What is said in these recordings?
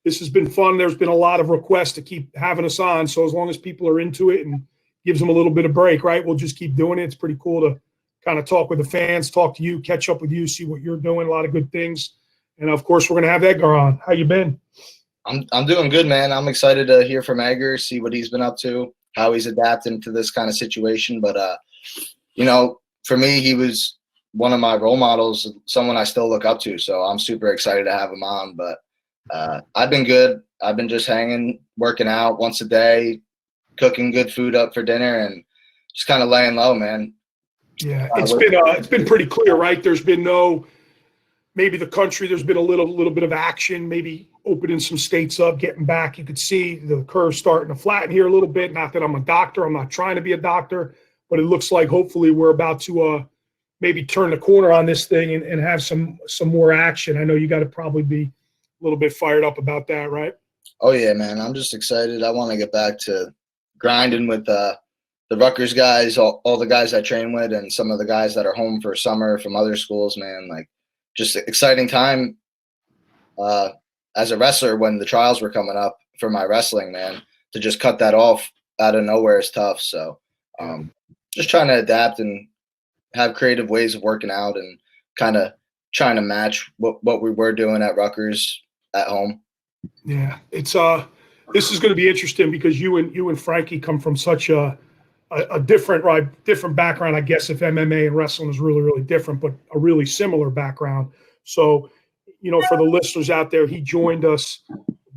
This has been fun. There's been a lot of requests to keep having us on. So as long as people are into it and gives them a little bit of break, right, we'll just keep doing it. It's pretty cool to kind of talk with the fans, talk to you, catch up with you, see what you're doing. A lot of good things. And, of course, we're going to have Edgar on. How you been? I'm doing good, man. I'm excited to hear from Edgar, see what he's been up to, how he's adapting to this kind of situation. But, for me, he was one of my role models, someone I still look up to. So I'm super excited to have him on. But I've been good. I've been just hanging, working out once a day, cooking good food up for dinner, and just kind of laying low, man. Yeah, it's been pretty clear, right? There's been maybe the country, there's been a little bit of action, maybe opening some states up, getting back. You could see the curve starting to flatten here a little bit. Not that I'm a doctor. I'm not trying to be a doctor, but it looks like hopefully we're about to maybe turn the corner on this thing and have some more action. I know you got to probably be a little bit fired up about that, right? Oh, yeah, man. I'm just excited. I want to get back to grinding with the Rutgers guys, all the guys I train with, and some of the guys that are home for summer from other schools, man. Like, just exciting time as a wrestler when the trials were coming up for my wrestling, man. To just cut that off out of nowhere is tough. So just trying to adapt and have creative ways of working out and kind of trying to match what we were doing at Rutgers at home. Yeah, it's this is going to be interesting because you and Frankie come from such a different background. I guess if MMA and wrestling is really, really different, but a really similar background. So, for the listeners out there, he joined us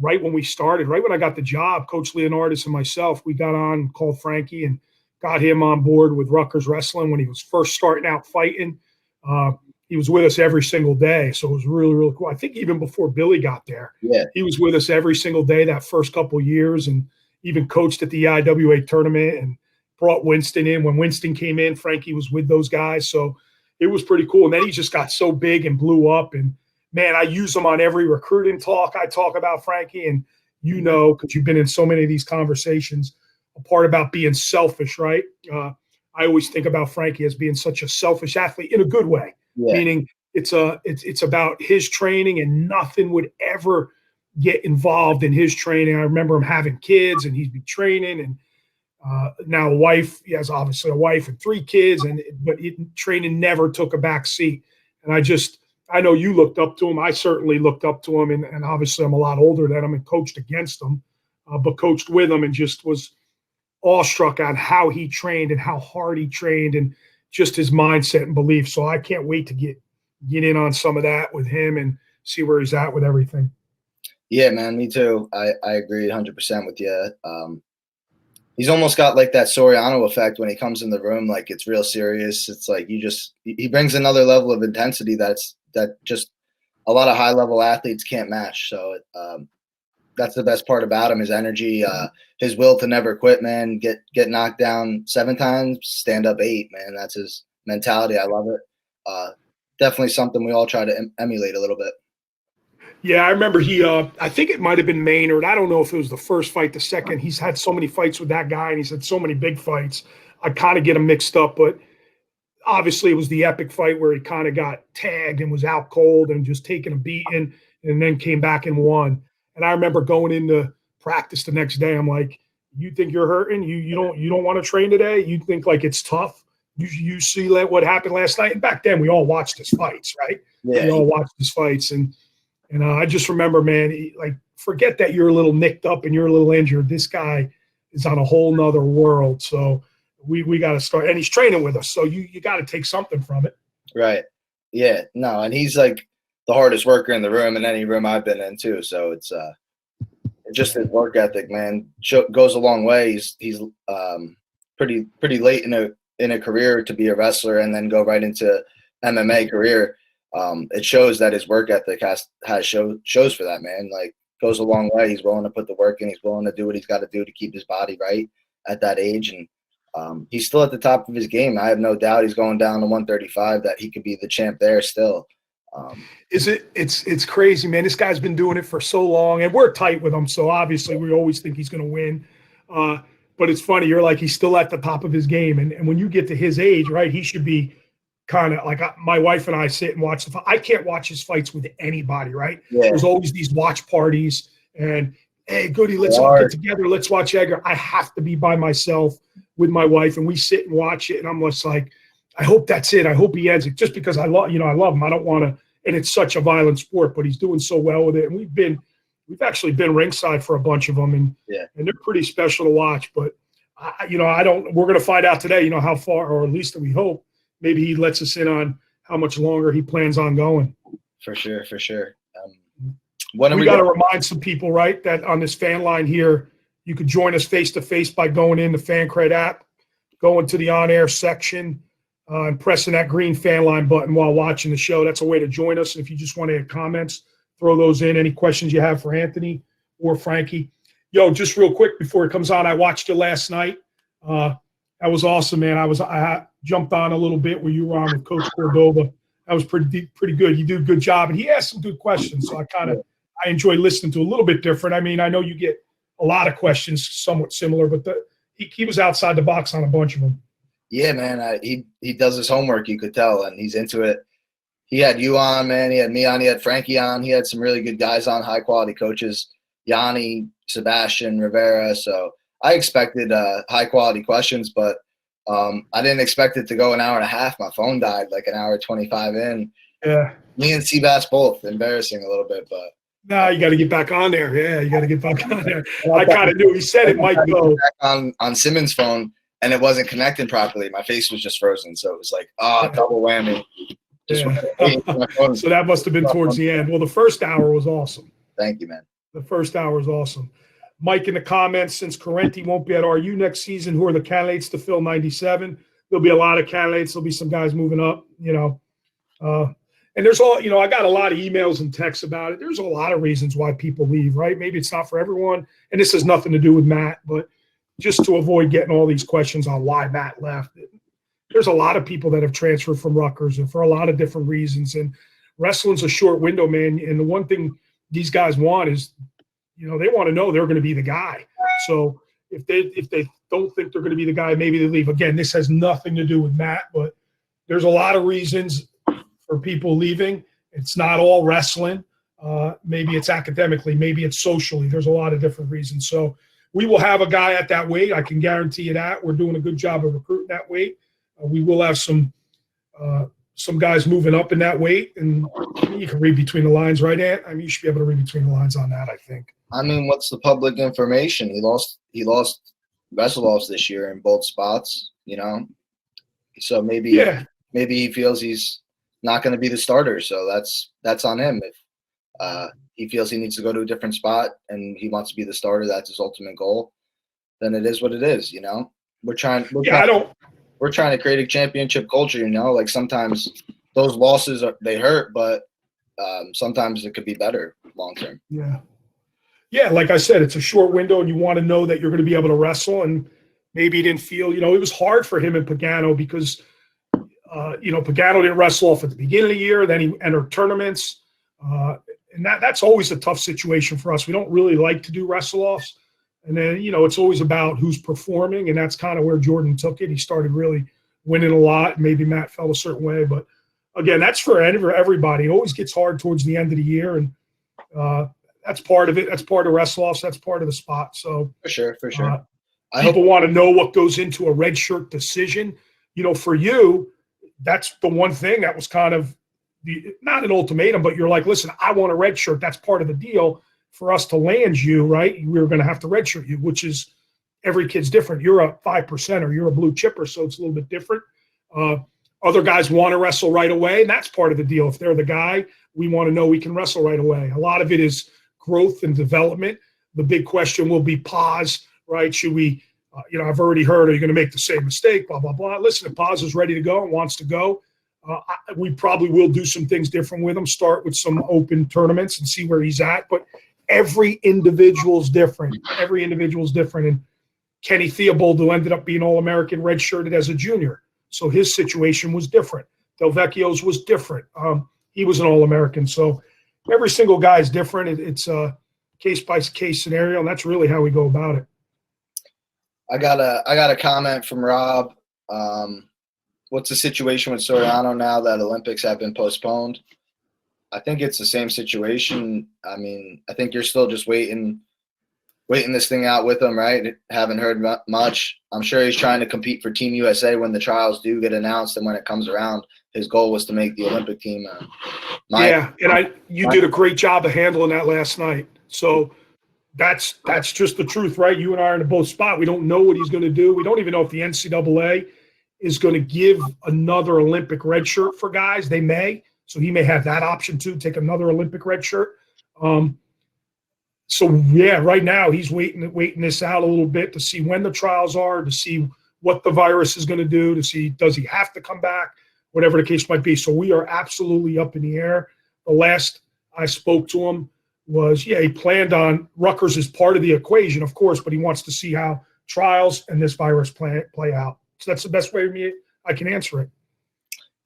right when we started, right when I got the job. Coach Leonardis and myself, we got on, called Frankie, and got him on board with Rutgers Wrestling when he was first starting out fighting. He was with us every single day, so it was really, really cool. I think even before Billy got there, he was with us every single day that first couple of years, and even coached at the IWA tournament and brought Winston in. When Winston came in, Frankie was with those guys, so it was pretty cool. And then he just got so big and blew up, and man, I use him on every recruiting talk. I talk about Frankie, and because you've been in so many of these conversations, a part about being selfish, right? I always think about Frankie as being such a selfish athlete in a good way. Yeah. Meaning it's about his training, and nothing would ever get involved in his training. I remember him having kids, and he'd be training, and now a wife. He has obviously a wife and 3 kids, but training never took a back seat. And I know you looked up to him. I certainly looked up to him, and obviously I'm a lot older than him and coached against him, but coached with him, and just was awestruck on how he trained and how hard he trained, and just his mindset and belief. So I can't wait to get in on some of that with him and see where he's at with everything. Yeah, man, me too. I agree 100% with you. He's almost got like that Soriano effect when he comes in the room. Like, it's real serious. It's like he brings another level of intensity that just a lot of high level athletes can't match. So that's the best part about him, his energy, his will to never quit, man. Get knocked down 7 times, stand up 8, man. That's his mentality. I love it. Definitely something we all try to emulate a little bit. Yeah, I remember I think it might have been Maynard. I don't know if it was the first fight, the second. He's had so many fights with that guy, and he's had so many big fights. I kind of get him mixed up, but obviously it was the epic fight where he kind of got tagged and was out cold and just taking a beating, and then came back and won. And I remember going into practice the next day. I'm like, "You think you're hurting? You don't want to train today? You think like it's tough? You see what happened last night?" And back then we all watched his fights, right? Yeah. We all watched his fights, and I just remember, man, forget that you're a little nicked up and you're a little injured. This guy is on a whole nother world. So we got to start, and he's training with us. So you got to take something from it. Right. Yeah. No. And he's like the hardest worker in the room, in any room I've been in too. So it's just his work ethic, man, goes a long way. He's pretty late in a career to be a wrestler and then go right into MMA career. It shows that his work ethic shows for that, man. Like, goes a long way. He's willing to put the work in. He's willing to do what he's got to do to keep his body right at that age. And he's still at the top of his game. I have no doubt he's going down to 135, that he could be the champ there still. It's crazy, man. This guy's been doing it for so long, and we're tight with him. So obviously we always think he's going to win. But it's funny. You're like, he's still at the top of his game. And when you get to his age, right, he should be kind of like my wife and I sit and watch the fight. I can't watch his fights with anybody, right? Yeah. There's always these watch parties and, hey, Goody, let's all get together. Let's watch Edgar. I have to be by myself with my wife, and we sit and watch it. And I'm just like, I hope that's it. I hope he ends it, just because I love him. I don't want to, and it's such a violent sport, but he's doing so well with it. And we've actually been ringside for a bunch of them, and they're pretty special to watch. But we're going to find out today, how far, or at least we hope, maybe he lets us in on how much longer he plans on going. For sure. We got to remind some people, right, that on this fan line here, you could join us face-to-face by going in the FanCred app, going to the on-air section, and pressing that green fan line button while watching the show. That's a way to join us. And if you just want to add comments, throw those in. Any questions you have for Anthony or Frankie. Yo, just real quick before it comes on, I watched it last night. That was awesome, man. I jumped on a little bit where you were on with Coach Cordova. That was pretty good. You do a good job. And he asked some good questions, so I enjoy listening to a little bit different. I mean, I know you get a lot of questions somewhat similar, but he was outside the box on a bunch of them. Yeah, man. He does his homework, you could tell, and he's into it. He had you on, man. He had me on. He had Frankie on. He had some really good guys on, high-quality coaches, Yanni, Sebastian, Rivera. So I expected high-quality questions, but I didn't expect it to go an hour and a half. My phone died like an hour 25 in. Yeah. Me and Seabass both. Embarrassing a little bit, but. No, you got to get back on there. Yeah, you got to get back on there. I kind of knew he said it might go. On Simmons' phone, and it wasn't connecting properly. My face was just frozen, so it was like, double whammy. So that must have been towards the end. Well, the first hour was awesome. Thank you, man. The first hour was awesome. Mike in the comments, since Correnti won't be at RU next season, who are the candidates to fill 97? There'll be a lot of candidates. There'll be some guys moving up, and there's I got a lot of emails and texts about it. There's a lot of reasons why people leave, right? Maybe it's not for everyone. And this has nothing to do with Matt, but just to avoid getting all these questions on why Matt left. There's a lot of people that have transferred from Rutgers and for a lot of different reasons. And wrestling's a short window, man. And the one thing these guys want is, they want to know they're going to be the guy. So if they don't think they're going to be the guy, maybe they leave. Again, this has nothing to do with Matt, but there's a lot of reasons for people leaving. It's not all wrestling. Maybe it's academically, maybe it's socially. There's a lot of different reasons. So we will have a guy at that weight. I can guarantee you that. We're doing a good job of recruiting that weight. We will have some guys moving up in that weight, and you can read between the lines, right, Ant? I mean, you should be able to read between the lines on that, I think. I mean, what's the public information? He lost wrestle-offs this year in both spots, So maybe he feels he's not going to be the starter, so that's on him. If he feels he needs to go to a different spot and he wants to be the starter, that's his ultimate goal, then it is what it is, We're trying to create a championship culture, like sometimes those losses they hurt, but sometimes it could be better long term. Yeah, like I said, it's a short window, and you want to know that you're going to be able to wrestle. And maybe he didn't feel, it was hard for him in Pagano because Pagano didn't wrestle off at the beginning of the year. Then he entered tournaments. And that's always a tough situation for us. We don't really like to do wrestle-offs. And then, it's always about who's performing, and that's kind of where Jordan took it. He started really winning a lot. Maybe Matt felt a certain way. But, again, that's for everybody. It always gets hard towards the end of the year, and that's part of it. That's part of wrestle-offs. That's part of the spot. So For sure. People want to know what goes into a red shirt decision. For you, that's the one thing that was kind of not an ultimatum, but you're like, listen, I want a red shirt. That's part of the deal for us to land you, right? We're going to have to red shirt you, which is every kid's different. You're a 5% or you're a blue chipper, so it's a little bit different. Other guys want to wrestle right away, and that's part of the deal. If they're the guy, we want to know we can wrestle right away. A lot of it is growth and development. The big question will be pause, right? Should we, I've already heard, are you going to make the same mistake, blah, blah, blah. Listen, if Paz is ready to go and wants to go, we probably will do some things different with him, start with some open tournaments and see where he's at. But every individual is different. And Kenny Theobald, who ended up being All-American, redshirted as a junior. So his situation was different. Del Vecchio's was different. He was an All-American. So every single guy is different. It's a case-by-case scenario, and that's really how we go about it. I got a comment from Rob. what's the situation with Soriano now that Olympics have been postponed? I think it's the same situation. I mean, I think you're still just waiting this thing out with him, right? Haven't heard much. I'm sure he's trying to compete for Team USA when the trials do get announced, and when it comes around, his goal was to make the Olympic team. You did a great job of handling that last night. So that's just the truth, right? You and I are in a both spot. We don't know what he's going to do. We don't even know if the NCAA is going to give another Olympic red shirt for guys. They may. So he may have that option too, take another Olympic red shirt. So yeah, right now he's waiting this out a little bit to see when the trials are, to see what the virus is going to do, to see does he have to come back, whatever the case might be. So we are absolutely up in the air. The last I spoke to him was, he planned on Rutgers as part of the equation, of course, but he wants to see how trials and this virus play out. So that's the best way I can answer it.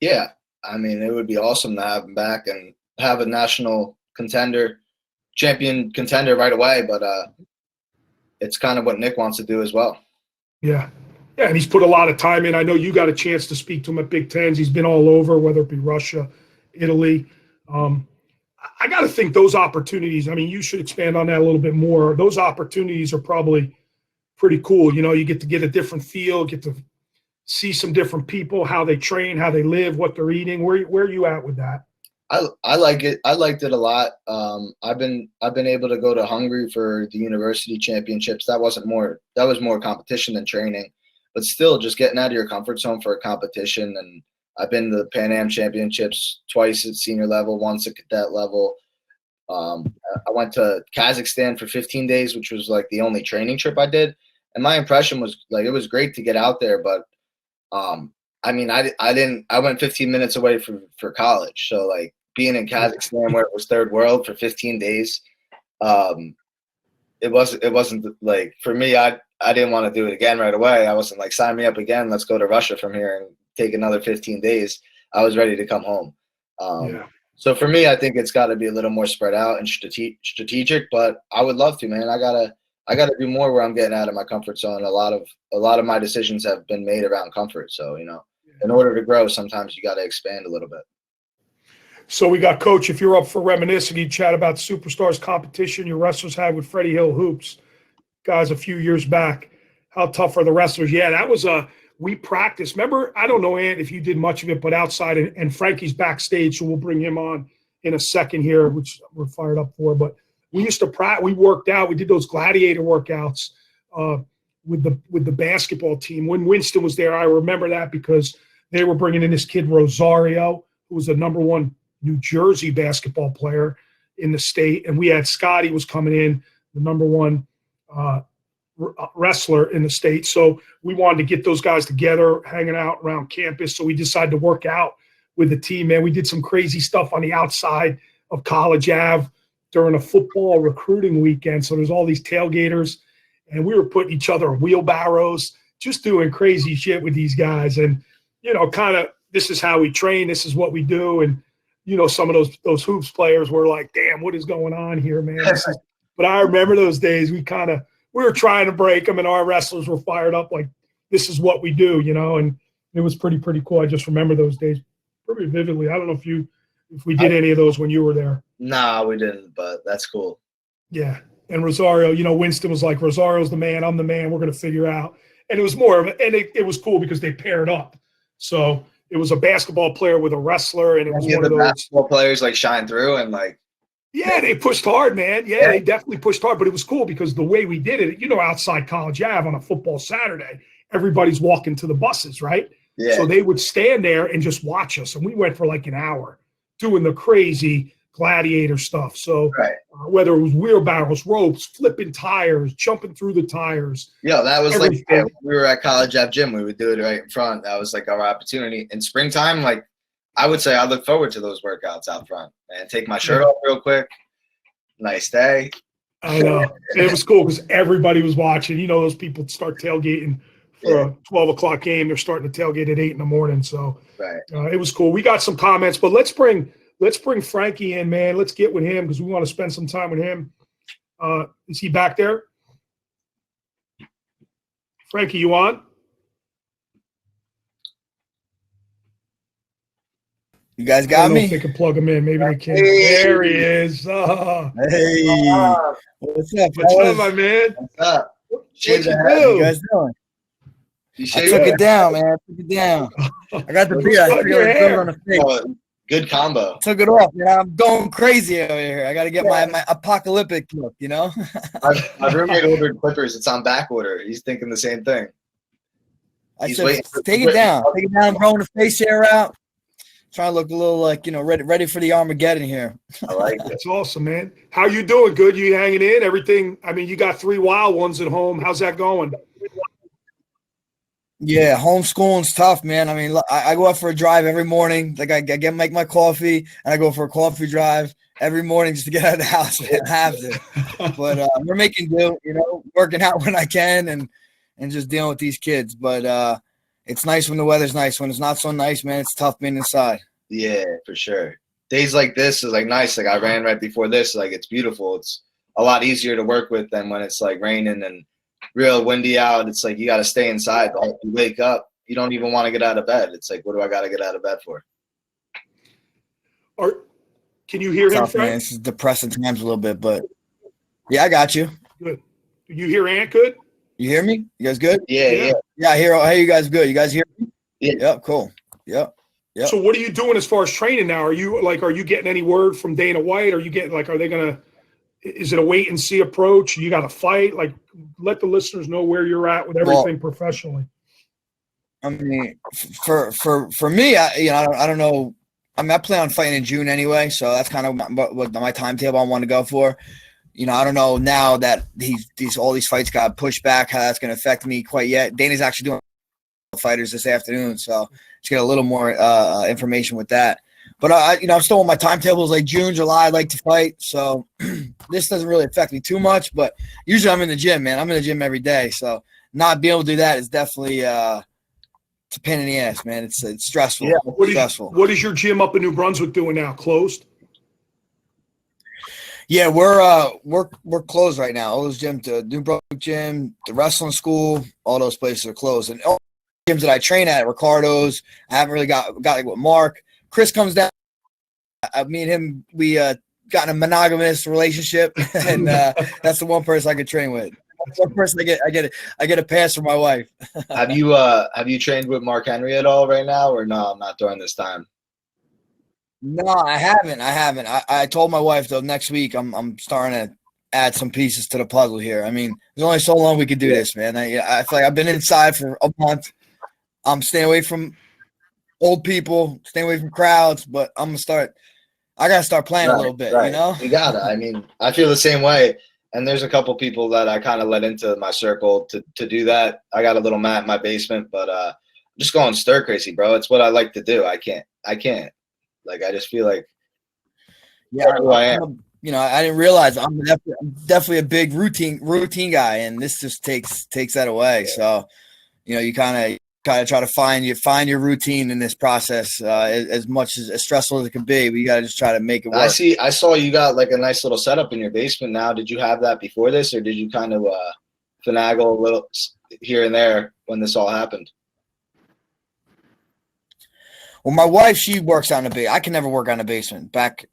Yeah. I mean, it would be awesome to have him back and have a national champion contender right away. But it's kind of what Nick wants to do as well. Yeah. Yeah, and he's put a lot of time in. I know you got a chance to speak to him at Big Tens. He's been all over, whether it be Russia, Italy. I got to think those opportunities, I mean, you should expand on that a little bit more. Those opportunities are probably pretty cool. You get to get a different feel, get to see some different people, how they train, how they live, what they're eating. Where are you at with that? I like it. I liked it a lot. I've been able to go to Hungary for the university championships. That was more competition than training, but still just getting out of your comfort zone for a competition. And I've been to the Pan Am championships twice at senior level, once at cadet level. I went to Kazakhstan for 15 days, which was like the only training trip I did. And my impression was like, it was great to get out there, but I mean, I went 15 minutes away for college. So like being in Kazakhstan where it was third world for 15 days, it wasn't like, for me, I didn't want to do it again right away. I wasn't like, sign me up again. Let's go to Russia from here and take another 15 days. I was ready to come home. So for me, I think it's got to be a little more spread out and strategic, but I would love to, man. I gotta do more where I'm getting out of my comfort zone. A lot of my decisions have been made around comfort. So, in order to grow, sometimes you got to expand a little bit. So we got Coach, if you're up for reminiscing, you chat about Superstars competition your wrestlers had with Freddie Hill Hoops, guys, a few years back. How tough are the wrestlers? Yeah, that was we practiced. Remember, I don't know, Ant, if you did much of it, but outside, and Frankie's backstage, so we'll bring him on in a second here, which we're fired up for. But we used to practice. We worked out. We did those gladiator workouts with the basketball team. When Winston was there, I remember that because they were bringing in this kid Rosario, who was the #1 New Jersey basketball player in the state, and we had Scotty was coming in, the #1 wrestler in the state. So we wanted to get those guys together, hanging out around campus. So we decided to work out with the team, man. We did some crazy stuff on the outside of College Ave during a football recruiting weekend. So there's all these tailgaters, and we were putting each other in wheelbarrows, just doing crazy shit with these guys. And, kind of, this is how we train. This is what we do. And, some of those hoops players were like, damn, what is going on here, man? But I remember those days we were trying to break them, and our wrestlers were fired up like, this is what we do, and it was pretty cool. I just remember those days pretty vividly. I don't know if we did any of those when you were there. Nah, we didn't, but that's cool. Yeah. And Rosario, Winston was like, Rosario's the man, I'm the man, we're going to figure out. And it was more of it was cool because they paired up. So it was a basketball player with a wrestler, and it was one of those basketball players like shine through and like. Yeah, they pushed hard, man. Yeah, they definitely pushed hard, but it was cool because the way we did it, outside College Ave on a football Saturday, everybody's walking to the buses, right? Yeah. So they would stand there and just watch us, and we went for like an hour doing the crazy gladiator stuff. So whether it was wheelbarrows, ropes, flipping tires, jumping through the tires. Yeah, that was everything. Like we were at College Ave Gym. We would do it right in front. That was like our opportunity. In springtime, like I would say I look forward to those workouts out front and take my shirt off real quick. Nice day. I know. It was cool because everybody was watching. Those people start tailgating for a 12 o'clock game. They're starting to tailgate at 8 in the morning. So it was cool. We got some comments, but let's bring Frankie in, man. Let's get with him because we want to spend some time with him. Is he back there? Frankie, you on? You guys I got don't know if me? they can plug him in. Maybe they can. Hey. There he is. Oh, Hey, what's up, what's up, fellas? my man? What's up? What Shave you the head. How you do? guys doing? You I shave took the it down, man. I took it down. I got the Who's beard. I cutting feel your like hair? built on a fake. Oh, good combo. Took it off, man. I'm going crazy over here. I got to get my apocalyptic look, you know? My roommate ordered clippers. It's on back order. He's thinking the same thing. I He's said, waiting take it down. Take it down, growing the face hair out. Trying to look a little like, ready for the Armageddon here. I like it. That's awesome, man. How you doing? Good? You hanging in? Everything? I mean, you got 3 wild ones at home. How's that going? Yeah, homeschooling's tough, man. I mean, look, I go out for a drive every morning. Like I make my coffee and I go for a coffee drive every morning just to get out of the house. Man. I have to, but we're making do. Working out when I can and just dealing with these kids. But it's nice when the weather's nice. When it's not so nice, man, it's tough being inside. Yeah, for sure. Days like this is like nice. Like I ran right before this. Like it's beautiful. It's a lot easier to work with than when it's like raining and real windy out. It's like you got to stay inside. You wake up, you don't even want to get out of bed. It's like, what do I got to get out of bed for? Can you hear him, Tough, man. Frank? It's depressing times a little bit, but yeah, I got you. Good. You hear Ant good? You hear me? You guys good? Yeah. Yeah, I hear. Hey, you guys good? You guys hear me? Yeah. Yep, cool. Yep. Yep. So what are you doing as far as training now? Are you getting any word from Dana White? Are they going to, is it a wait and see approach? You got to fight? Like, let the listeners know where you're at with everything professionally. I mean, for me, I don't know. I mean, I plan on fighting in June anyway, so that's kind of what my timetable I want to go for. I don't know now that all these fights got pushed back, how that's going to affect me quite yet. Dana's actually doing fighters this afternoon, so just get a little more information with that. But I'm still on my timetables like June, July. I like to fight, so this doesn't really affect me too much. But usually I'm in the gym, man. I'm in the gym every day, so not being able to do that is definitely it's a pain in the ass, man. It's stressful. Yeah. Stressful. What is your gym up in New Brunswick doing now? Closed? Yeah, we're closed right now. All those gyms, the New Brunswick gym, the wrestling school, all those places are closed. And all the gyms that I train at, Ricardo's, I haven't really got like with Mark. Chris comes down. Me and him, we got in a monogamous relationship, and that's the one person I could train with. That's one person I get a pass from my wife. Have you trained with Mark Henry at all right now, or no? Not during this time. No, I haven't. I told my wife though next week I'm starting to add some pieces to the puzzle here. I mean, there's only so long we could do this, man. I feel like I've been inside for a month. I'm staying away from old people, staying away from crowds, but I gotta start playing a little bit, right. You gotta. I mean, I feel the same way. And there's a couple people that I kind of let into my circle to do that. I got a little mat in my basement, but I'm just going stir crazy, bro. It's what I like to do. I can't. Like, I just feel like, who I am. I didn't realize I'm definitely a big routine guy, and this just takes that away. Yeah. So, you kind of try to find your routine in this process as much as stressful as it can be, but you got to just try to make it work. I saw you got like a nice little setup in your basement now. Did you have that before this, or did you kind of finagle a little here and there when this all happened? Well, my wife, she works out in the basement. I can never work out in the basement. Back,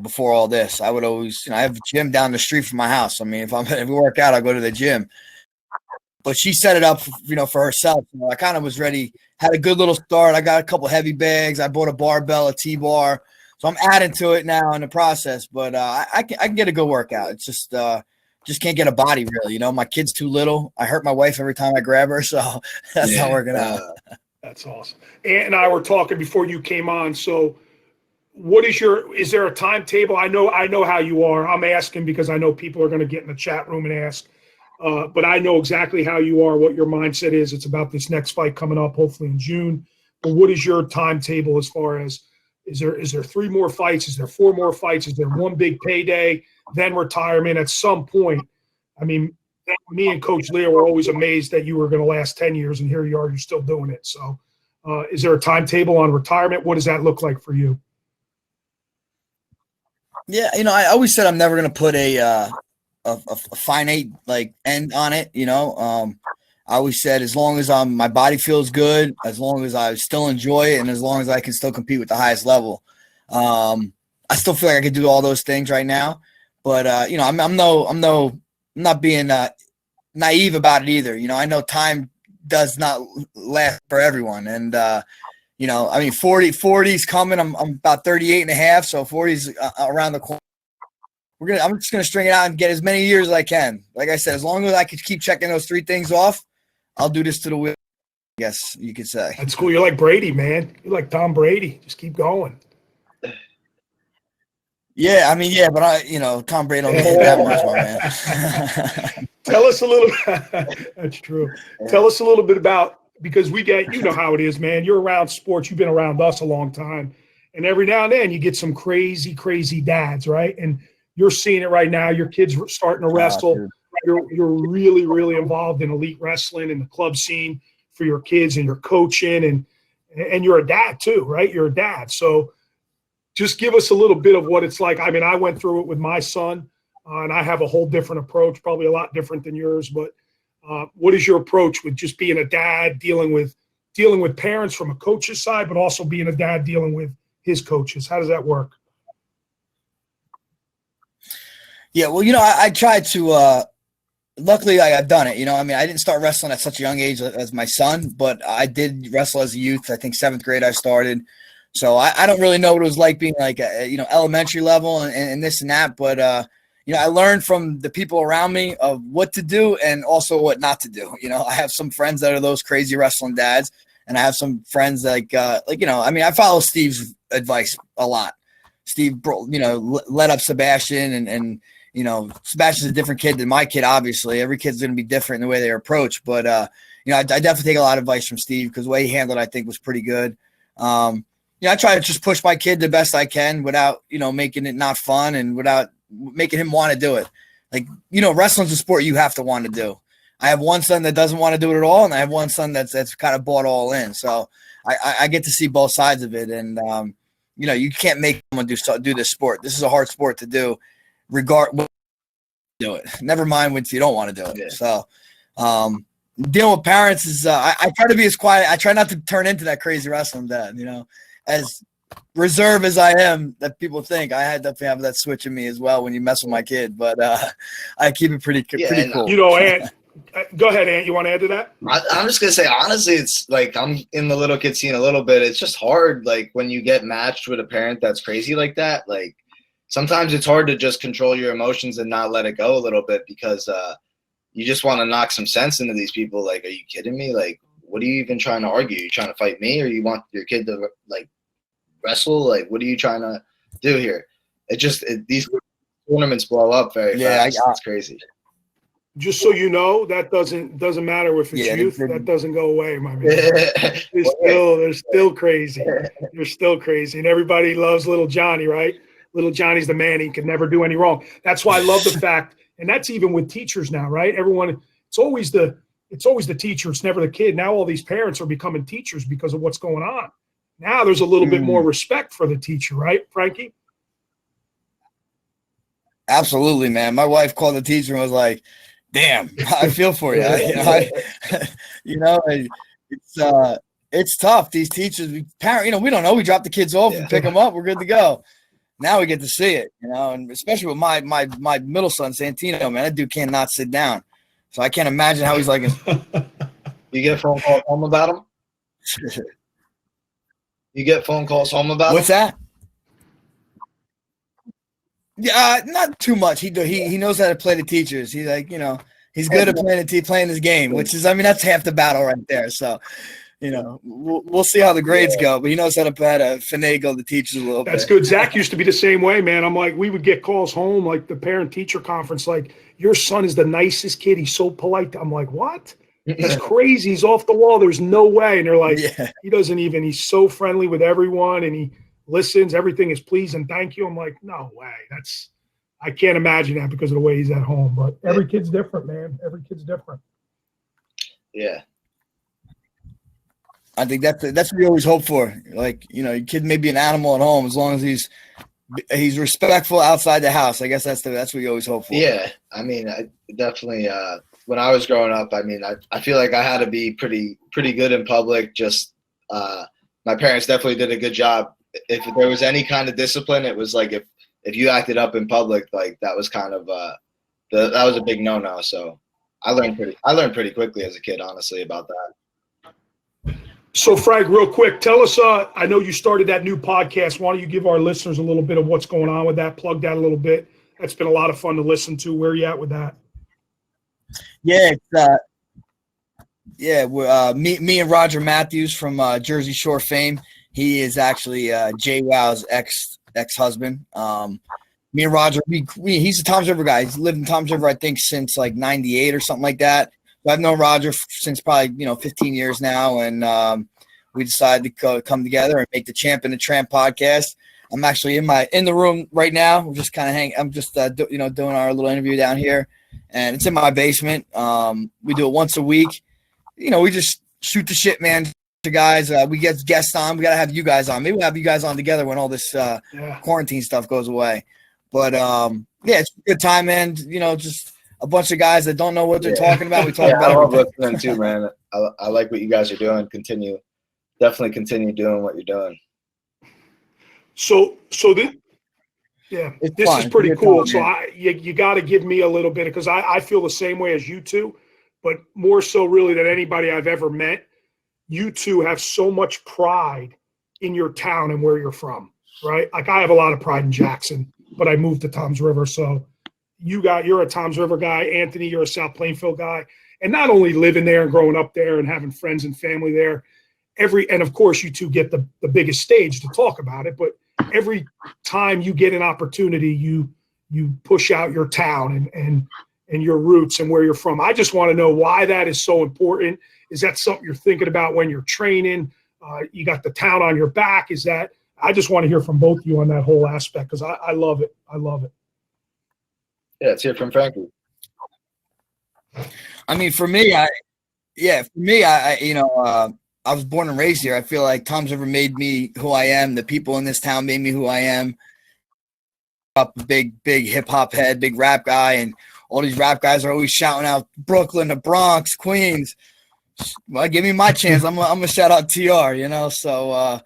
before all this, I would always, I have a gym down the street from my house. I mean, if we work out, I go to the gym. But she set it up, for herself. I kind of was ready, had a good little start. I got a couple heavy bags. I bought a barbell, a T-bar. So I'm adding to it now in the process. But I can get a good workout. It's just can't get a body really. My kid's too little. I hurt my wife every time I grab her. So that's not working out. That's awesome. Ant and I were talking before you came on. So is there a timetable? I know how you are. I'm asking because I know people are going to get in the chat room and ask. But I know exactly how you are, what your mindset is. It's about this next fight coming up, hopefully in June. But what is your timetable as far as is there 3 more fights? Is there 4 more fights? Is there one big payday, then retirement at some point? I mean, me and Coach Lear were always amazed that you were going to last 10 years, and here you are, you're still doing it. So is there a timetable on retirement? What does that look like for you? Yeah, I always said I'm never going to put a finite end on it. I always said, as long as my body feels good, as long as I still enjoy it, and as long as I can still compete with the highest level, I still feel like I could do all those things right now. But I'm not being naive about it either. I know time does not last for everyone, and 40's coming. I'm about 38 and a half, so 40's around the corner. I'm just gonna string it out and get as many years as I can. Like I said, as long as I can keep checking those 3 things off, I'll do this to the wheel, I guess you could say. That's cool. You're like Brady, man. You're like Tom Brady. Just keep going. Yeah, but Tom Brady don't hit that much, my man. Tell us a little. That's true. Tell us a little bit about, because we get, how it is, man. You're around sports. You've been around us a long time, and every now and then you get some crazy, crazy dads, right? And you're seeing it right now. Your kids are starting to wrestle. You're really, really involved in elite wrestling and the club scene for your kids, and you're coaching, and you're a dad too, right? You're a dad. So just give us a little bit of what it's like. I mean, I went through it with my son, and I have a whole different approach, probably a lot different than yours. But what is your approach with just being a dad, dealing with parents from a coach's side, but also being a dad dealing with his coaches? How does that work? Yeah, well, I tried to. Luckily, I've done it. I didn't start wrestling at such a young age as my son, but I did wrestle as a youth. I think 7th grade I started. So I don't really know what it was like being like elementary level and this and that, but I learned from the people around me of what to do and also what not to do. I have some friends that are those crazy wrestling dads, and I have some friends I follow Steve's advice a lot. Steve, led up Sebastian, and Sebastian's a different kid than my kid. Obviously, every kid's going to be different in the way they approach, but I definitely take a lot of advice from Steve, because the way he handled it, I think, was pretty good. I try to just push my kid the best I can without, making it not fun and without making him want to do it. Like, wrestling's a sport you have to want to do. I have one son that doesn't want to do it at all, and I have one son that's kind of bought all in. So I get to see both sides of it. And, you can't make someone do this sport. This is a hard sport to do, do it. Never mind if you don't want to do it. Yeah. So dealing with parents is I try to be as quiet. I try not to turn into that crazy wrestling dad, as reserved as I am, that people think. I had to have that switch in me as well when you mess with my kid, but I keep it pretty cool. Ant, go ahead, Ant. You want to add to that? I'm just gonna say, honestly, it's like, I'm in the little kid scene a little bit. It's just hard, like, when you get matched with a parent that's crazy like that. Like, sometimes it's hard to just control your emotions and not let it go a little bit, because you just want to knock some sense into these people. Like, are you kidding me? Like, what are you even trying to argue? Are you trying to fight me, or you want your kid to like wrestle? Like, what are you trying to do here? These tournaments blow up very fast. It's crazy. Just so you know, that doesn't matter if it's youth. That doesn't go away, my man. They're still crazy. They're still crazy, and everybody loves little Johnny, right? Little Johnny's the man. He can never do any wrong. That's why I love the fact, and that's even with teachers now, right? Everyone, it's always the teacher. It's never the kid. Now all these parents are becoming teachers because of what's going on. Now there's a little bit more respect for the teacher, right, Frankie? Absolutely, man. My wife called the teacher and was like, "Damn, I feel for you." It's tough. These teachers, we don't know. We drop the kids off and pick them up. We're good to go. Now we get to see it, and especially with my middle son, Santino, man, that dude cannot sit down. So I can't imagine how he's like. You get phone calls home about him? You get phone calls home about what's that? Yeah, not too much. He knows how to play the teachers. He's like, he's good at playing his game, which is, that's half the battle right there. So, we'll see how the grades go, but he knows how to finagle the teachers a little bit. That's good. Zach used to be the same way, man. I'm like, we would get calls home, like the parent-teacher conference, like, your son is the nicest kid. He's so polite. I'm like, what? He's crazy. He's off the wall. There's no way. And they're like, he doesn't even – he's so friendly with everyone, and he listens. Everything is please and thank you. I'm like, no way. I can't imagine that because of the way he's at home. But every kid's different, man. Every kid's different. Yeah. I think that's what we always hope for. Like, your kid may be an animal at home, as long as he's respectful outside the house. I guess that's what we always hope for. Yeah, I mean, I definitely when I was growing up, I mean, I feel like I had to be pretty good in public. Just my parents definitely did a good job. If there was any kind of discipline, it was like if you acted up in public, like that was kind of that was a big no-no. So I learned pretty quickly as a kid, honestly, about that. So Frank, real quick, tell us, I know you started that new podcast. Why don't you give our listeners a little bit of what's going on with that, plug that a little bit. That's been a lot of fun to listen to. Where are you at with that? Yeah, me and Roger Matthews from Jersey Shore fame. He is actually Jay Wow's ex-husband. Me and Roger, he's a Toms River guy. He's lived in Toms River, I think, since like '98 or something like that. So I've known Roger since probably 15 years now, and we decided to come together and make the Champ and the Tramp podcast. I'm actually in the room right now. We're just kind of hanging. I'm just doing our little interview down here, and it's in my basement. We do it once a week. We just shoot the shit, man. To guys, we get guests on. We gotta have you guys on. Maybe we'll have you guys on together when all this quarantine stuff goes away. But it's a good time, man. Just a bunch of guys that don't know what they're talking about. We talk about I love everything. listening too, man. I like what you guys are doing. Definitely continue doing what you're doing. So this, this fun. is pretty cool. So man. you got to give me a little bit, because I feel the same way as you two, but more so really than anybody I've ever met. You two have so much pride in your town and where you're from, right? Like I have a lot of pride in Jackson, but I moved to Toms River. So you're a Toms River guy. Anthony, you're a South Plainfield guy. And not only living there and growing up there and having friends and family there, and of course you two get the biggest stage to talk about it, but every time you get an opportunity, you push out your town and your roots and where you're from. I just want to know why that is so important. Is that something you're thinking about when you're training? You got the town on your back. I just want to hear from both of you on that whole aspect, because I love it. I love it. Yeah, let's hear from Frankie. I mean, for me, I was born and raised here. I feel like Toms River made me who I am. The people in this town made me who I am. Up a big hip hop head, big rap guy, and all these rap guys are always shouting out Brooklyn, the Bronx, Queens. Well, give me my chance. I'm gonna shout out TR. So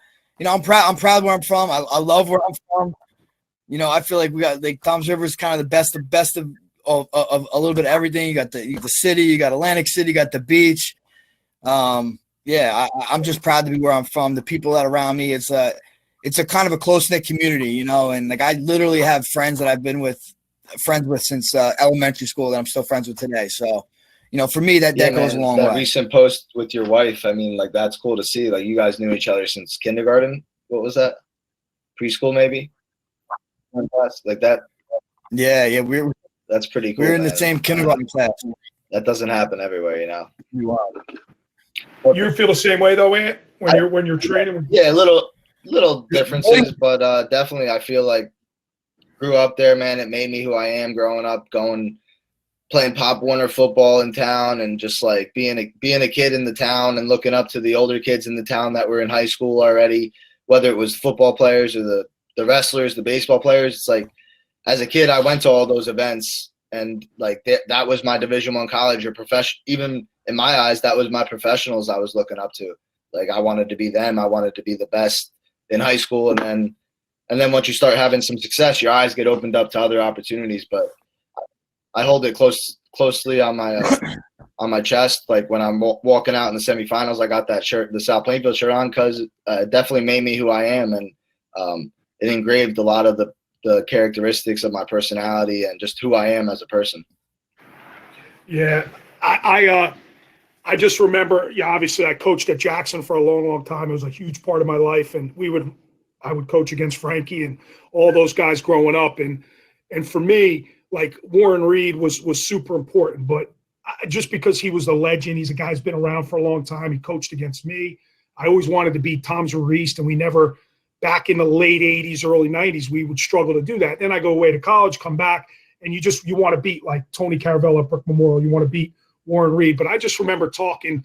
I'm proud where I'm from. I love where I'm from. I feel like we got Toms River is kind of the best of a little bit of everything. You got the city, you got Atlantic City, you got the beach. I'm just proud to be where I'm from. The people that are around me, it's a kind of a close-knit community, and like I literally have friends that I've been friends with since elementary school that I'm still friends with today. So, for me, that goes a long way. That recent post with your wife, I mean, like that's cool to see. Like you guys knew each other since kindergarten. What was that? Preschool, maybe? Like that? Yeah, that's pretty cool. We're in the same kindergarten class. That doesn't happen everywhere, You are. You feel the same way though, Ant, when you're training? Yeah, little differences, but definitely I feel like grew up there, man. It made me who I am growing up, playing Pop Warner football in town, and just like being a kid in the town and looking up to the older kids in the town that were in high school already, whether it was football players or the wrestlers, the baseball players. It's like as a kid, I went to all those events, and like that was my Division I college or profession. Even in my eyes, that was my professionals I was looking up to. Like I wanted to be them. I wanted to be the best in high school, and then once you start having some success, your eyes get opened up to other opportunities. But I hold it closely on my chest. Like when I'm walking out in the semifinals, I got that shirt, the South Plainfield shirt on, because it definitely made me who I am, and it engraved a lot of the characteristics of my personality and just who I am as a person. Yeah, I just remember. Yeah, obviously I coached at Jackson for a long time. It was a huge part of my life, and I would coach against Frankie and all those guys growing up, and for me, like Warren Reed was super important, but just because he was a legend, he's a guy who's been around for a long time. He coached against me. I always wanted to beat Toms River East, and we never, back in the late 80s, early 90s, we would struggle to do that. Then I go away to college, come back, and you want to beat like Tony Caravella at Brook Memorial. You want to beat Warren Reed. But I just remember talking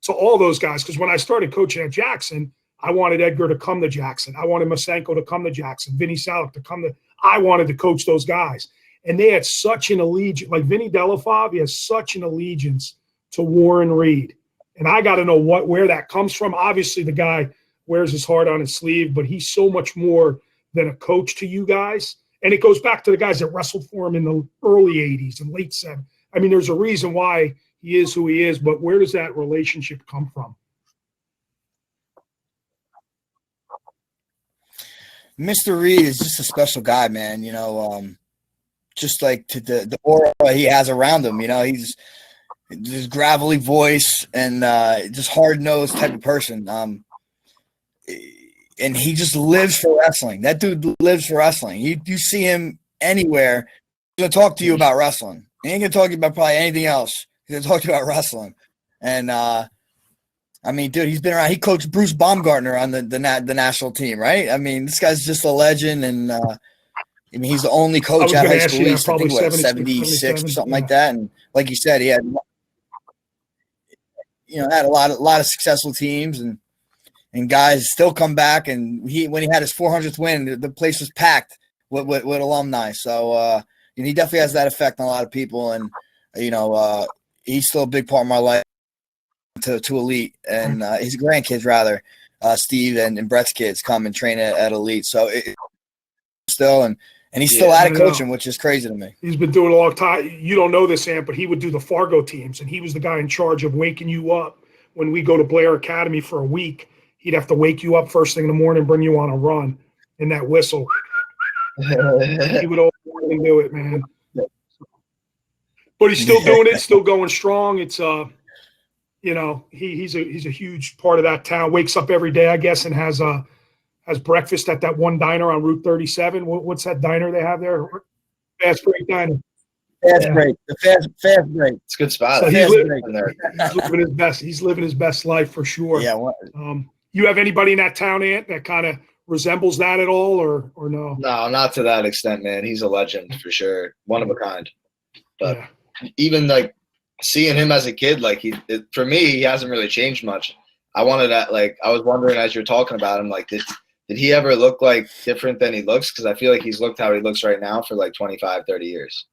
to all those guys, because when I started coaching at Jackson, I wanted Edgar to come to Jackson. I wanted Masenko to come to Jackson, Vinny Salick to come to – I wanted to coach those guys. And they had such an allegiance, like Vinny Delafave, he has such an allegiance to Warren Reed. And I got to know where that comes from. Obviously, the guy wears his heart on his sleeve, but he's so much more than a coach to you guys. And it goes back to the guys that wrestled for him in the early 80s and late 70s. I mean, there's a reason why he is who he is, but where does that relationship come from? Mr. Reed is just a special guy, man. Just like to the aura he has around him. He's this gravelly voice and just hard-nosed type of person. And he just lives for wrestling. That dude lives for wrestling. You see him anywhere, he's going to talk to you about wrestling. He ain't going to talk to you about probably anything else. He's going to talk to you about wrestling. And, I mean, dude, he's been around. He coached Bruce Baumgartner on the national team, right? I mean, this guy's just a legend. And, I mean, he's the only coach at high school East, I think, 76 or something like that. And like you said, he had, had a lot of successful teams and guys still come back. And when he had his 400th win, the place was packed with alumni. So, he definitely has that effect on a lot of people. And, he's still a big part of my life to Elite and his grandkids, rather, Steve and Brett's kids come and train at Elite. So and he's still at it coaching, which is crazy to me. He's been doing a long time. You don't know this, Ant, but he would do the Fargo teams, and he was the guy in charge of waking you up when we go to Blair Academy for a week. He'd have to wake you up first thing in the morning, bring you on a run, and that whistle. He would always do it, man. But he's still doing it, still going strong. It's he's a huge part of that town. Wakes up every day, I guess, and has breakfast at that one diner on Route 37. What's that diner they have there? Fast Break Diner. Fast Break. The Fast Break. It's a good spot. So he's living his best. He's living his best life for sure. Yeah. You have anybody in that town, Ant, that kind of resembles that at all, or no? No, not to that extent, man. He's a legend for sure. One of a kind. But even like seeing him as a kid, like for me, he hasn't really changed much. I was wondering as you're talking about him, like, did he ever look like different than he looks? Because I feel like he's looked how he looks right now for like 25, 30 years.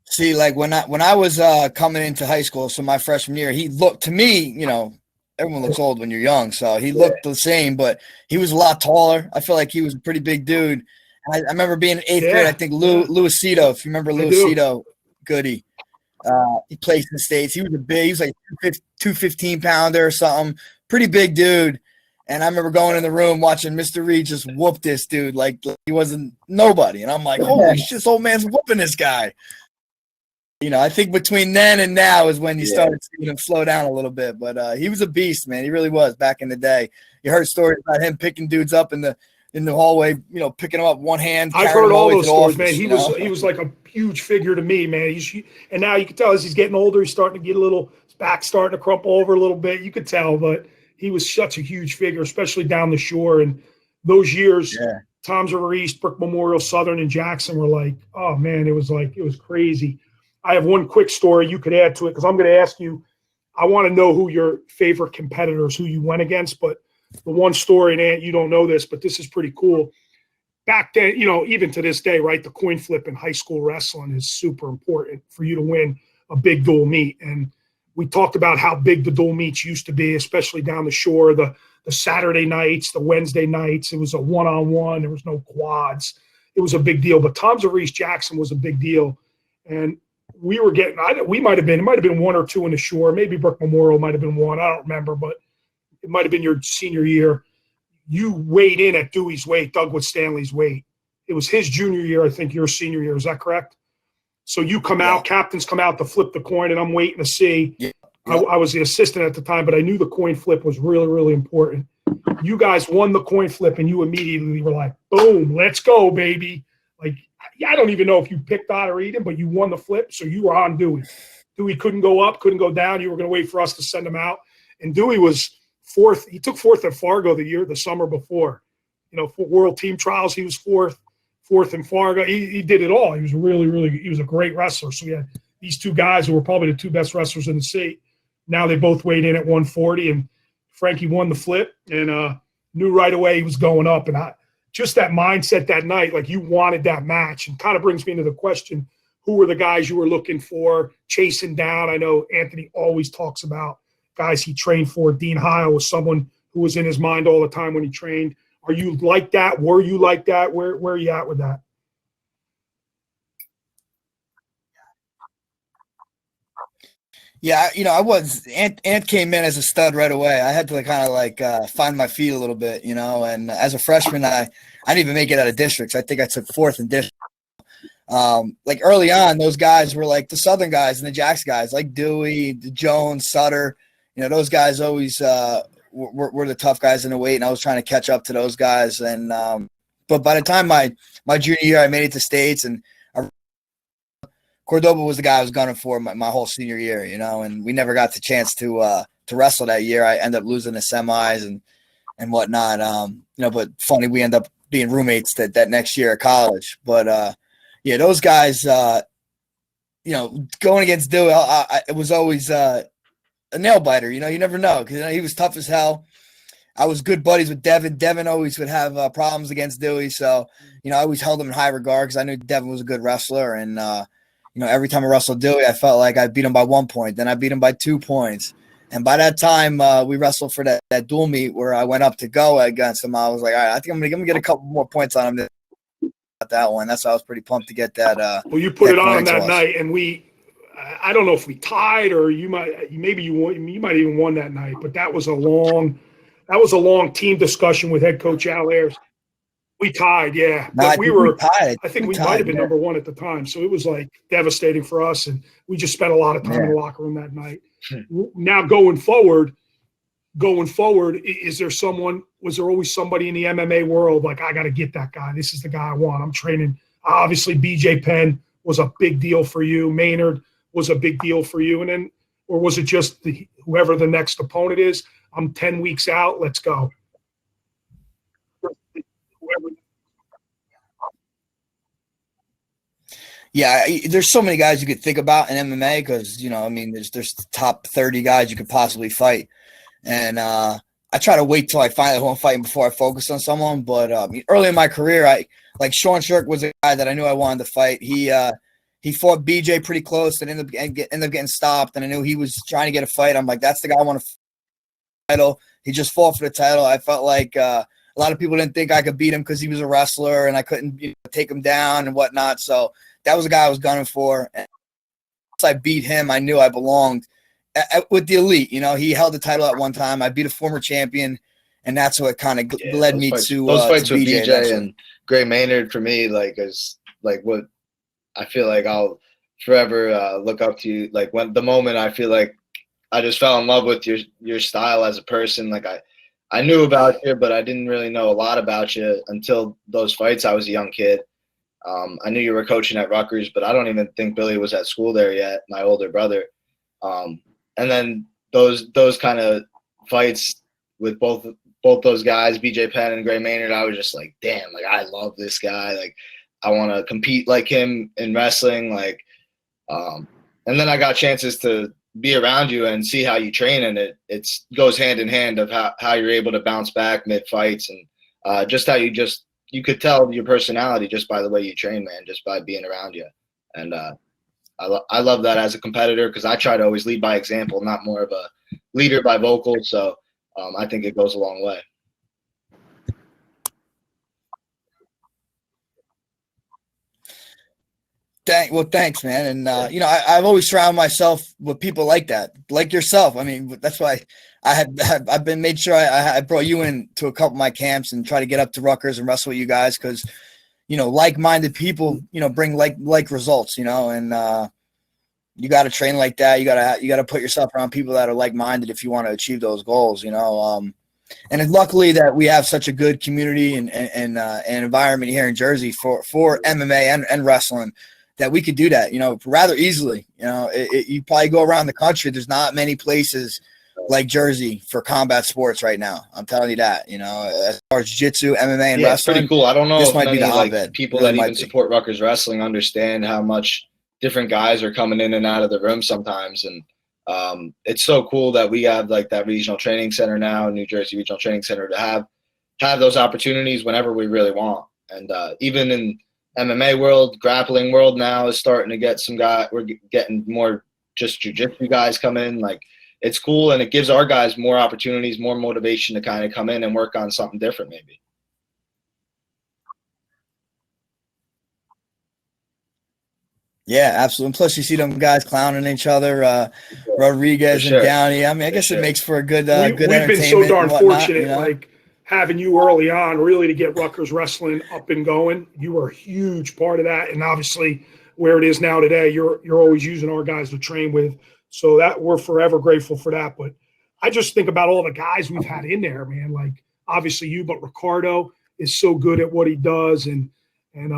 See, like when I was coming into high school, so my freshman year, he looked to me, everyone looks old when you're young, so he looked the same, but he was a lot taller. I feel like he was a pretty big dude. I remember being in 8th grade. I think Luisito, if you remember Luisito Goody, he played in the States. He was like 215 pounder or something, pretty big dude. And I remember going in the room watching Mr. Reed just whoop this dude like he wasn't nobody. And I'm like, holy shit, this old man's whooping this guy. I think between then and now is when you started seeing him slow down a little bit. But he was a beast, man. He really was back in the day. You heard stories about him picking dudes up in the hallway, picking them up one hand. I've heard all those stories, man. He was like a huge figure to me, man. And now you can tell as he's getting older, he's starting to get his back starting to crumple over a little bit. You could tell, but he was such a huge figure, especially down the shore. And those years, Toms River East, Brook Memorial, Southern, and Jackson were like, oh man, it was crazy. I have one quick story you could add to it because I'm going to ask you. I want to know who your favorite competitors, who you went against, but the one story, and Ant, you don't know this, but this is pretty cool. Back then, even to this day, right, the coin flip in high school wrestling is super important for you to win a big dual meet. And we talked about how big the dual meets used to be, especially down the shore, the Saturday nights, the Wednesday nights. It was a one-on-one. There was no quads. It was a big deal. But Toms River East Jackson was a big deal. And we were getting – it might have been one or two in the shore. Maybe Brook Memorial might have been one. I don't remember, but it might have been your senior year. You weighed in at Dewey's weight, Dougwood Stanley's weight. It was his junior year, I think, your senior year. Is that correct? So you come out, captains come out to flip the coin, and I'm waiting to see. Yeah. I was the assistant at the time, but I knew the coin flip was really, really important. You guys won the coin flip, and you immediately were like, boom, let's go, baby. Like, I don't even know if you picked Otter or Eden, but you won the flip, so you were on Dewey. Dewey couldn't go up, couldn't go down. You were going to wait for us to send him out. And Dewey was fourth. He took fourth at Fargo the summer before. For World Team Trials, he was fourth in Fargo. He did it all. He was he was a great wrestler. So we had these two guys who were probably the two best wrestlers in the state. Now they both weighed in at 140, and Frankie won the flip and knew right away he was going up. And just that mindset that night, like you wanted that match, and kind of brings me into the question, who were the guys you were looking for, chasing down? I know Anthony always talks about guys he trained for. Dean Heil was someone who was in his mind all the time when he trained. Are you like that? Were you like that? Where are you at with that? Yeah, I was Ant came in as a stud right away. I had to find my feet a little bit, and as a freshman, I didn't even make it out of districts. I think I took fourth in district. Like early on, those guys were like the Southern guys and the Jacks guys, like Dewey, Jones, Sutter. Those guys always were the tough guys in the weight, and I was trying to catch up to those guys. And but by the time my junior year, I made it to states, and Cordoba was the guy I was gunning for my whole senior year, and we never got the chance to wrestle that year. I ended up losing the semis and whatnot. But funny, we end up being roommates that next year at college. But yeah, those guys, going against Dewey, it was always a nail biter. You never know, because he was tough as hell. I was good buddies with Devin. Devin always would have problems against Dewey, so I always held him in high regard because I knew Devin was a good wrestler. And every time I wrestled Dewey, I felt like I beat him by 1 point. Then I beat him by 2 points. And by that time, we wrestled for that dual meet where I went up to go against him. I was like, all right, I think I'm gonna get a couple more points on him. That one. That's why I was pretty pumped to get that. Well, you put it on that night, and I don't know if we tied or you might even won that night, but that was a long team discussion with head coach Al Ayers. We tied, yeah. But we were tied. I think we might have been number one at the time. So it was like devastating for us. And we just spent a lot of time in the locker room that night. Now going forward, was there always somebody in the MMA world like, I got to get that guy. This is the guy I want. I'm training. Obviously, BJ Penn was a big deal for you. Maynard was a big deal for you. And then, or was it just whoever the next opponent is? I'm 10 weeks out. Let's go. Yeah, there's so many guys you could think about in MMA because, there's the top 30 guys you could possibly fight. And I try to wait till I find out who I'm fighting before I focus on someone. But early in my career, Sean Shirk was a guy that I knew I wanted to fight. He fought BJ pretty close and ended up getting stopped. And I knew he was trying to get a fight. I'm like, that's the guy I want to fight. Title. He just fought for the title. I felt like a lot of people didn't think I could beat him because he was a wrestler and I couldn't take him down and whatnot. So that was a guy I was gunning for. And once I beat him, I knew I belonged with the elite. He held the title at one time. I beat a former champion, and that's what kind of led me to those fights to with BJ and Gray Maynard for me, is what I feel like I'll forever look up to you. Like when the moment I feel like I just fell in love with your style as a person. Like I knew about you, but I didn't really know a lot about you until those fights. I was a young kid. I knew you were coaching at Rutgers, but I don't even think Billy was at school there yet, my older brother. And then those kind of fights with both those guys, BJ Penn and Gray Maynard, I was just like, damn, I love this guy. I want to compete like him in wrestling. And then I got chances to be around you and see how you train, and it goes hand in hand of how you're able to bounce back mid fights and just how you could tell your personality just by the way you train, man, just by being around you. And I love that as a competitor because I try to always lead by example, not more of a leader by vocal. So I think it goes a long way. Thanks, man. And I've always surrounded myself with people like that, like yourself. I mean, that's why I've been made sure I brought you in to a couple of my camps and try to get up to Rutgers and wrestle with you guys because, like-minded people, bring like results, and you got to train like that. You got to put yourself around people that are like-minded if you want to achieve those goals, And it's luckily that we have such a good community and environment here in Jersey for MMA and wrestling that we could do that, rather easily. You probably go around the country. There's not many places like Jersey for combat sports right now. I'm telling you that, as far as jiu-jitsu, MMA, and wrestling. It's pretty cool. I don't know if many, be the hotbed. People really that even support Rutgers wrestling understand how much different guys are coming in and out of the room sometimes. And it's so cool that we have that regional training center now, New Jersey Regional Training Center, to have have those opportunities whenever we really want. And even in MMA world, grappling world now is starting to get some guys. We're getting more just jiu-jitsu guys come in. Like, it's cool, and it gives our guys more opportunities, more motivation to kind of come in and work on something different maybe. Yeah, absolutely. And plus, you see them guys clowning each other, Rodriguez For sure. and Downey. I mean, I guess For it sure. makes for a good, good We've been so entertainment darn and whatnot, fortunate, you know? like having you early on, really to get Rutgers wrestling up and going. You were a huge part of that, and obviously where it is now today, you're always using our guys to train with. So that we're forever grateful for that. But I just think about all the guys we've had in there, man. Like obviously you, but Ricardo is so good at what he does, and you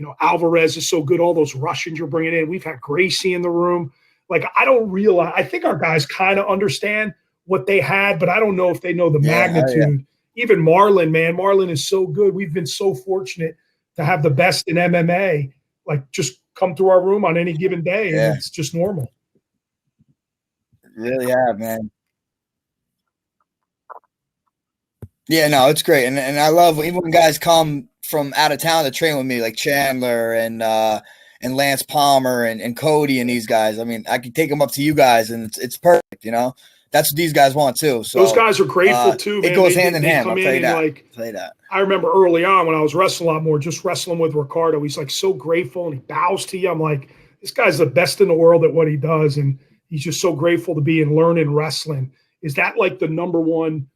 know, Alvarez is so good. All those Russians you're bringing in. We've had Gracie in the room. Like, I don't realize – I think our guys kind of understand what they had, but I don't know if they know the magnitude. Even Marlon, man. Marlon is so good. We've been so fortunate to have the best in MMA, like, just come through our room on any given day, and it's just normal. Really have, man. Yeah, no, it's great. And I love even when guys come from out of town to train with me, like Chandler and Lance Palmer and Cody and these guys. I mean, I can take them up to you guys, and it's perfect, you know? That's what these guys want too. So those guys are grateful too, man. It goes hand in hand. I'll tell you that. I remember early on when I was wrestling a lot more, just wrestling with Ricardo. He's like so grateful, and he bows to you. I'm like, this guy's the best in the world at what he does, and he's just so grateful to be in learning wrestling. Is that like the number one,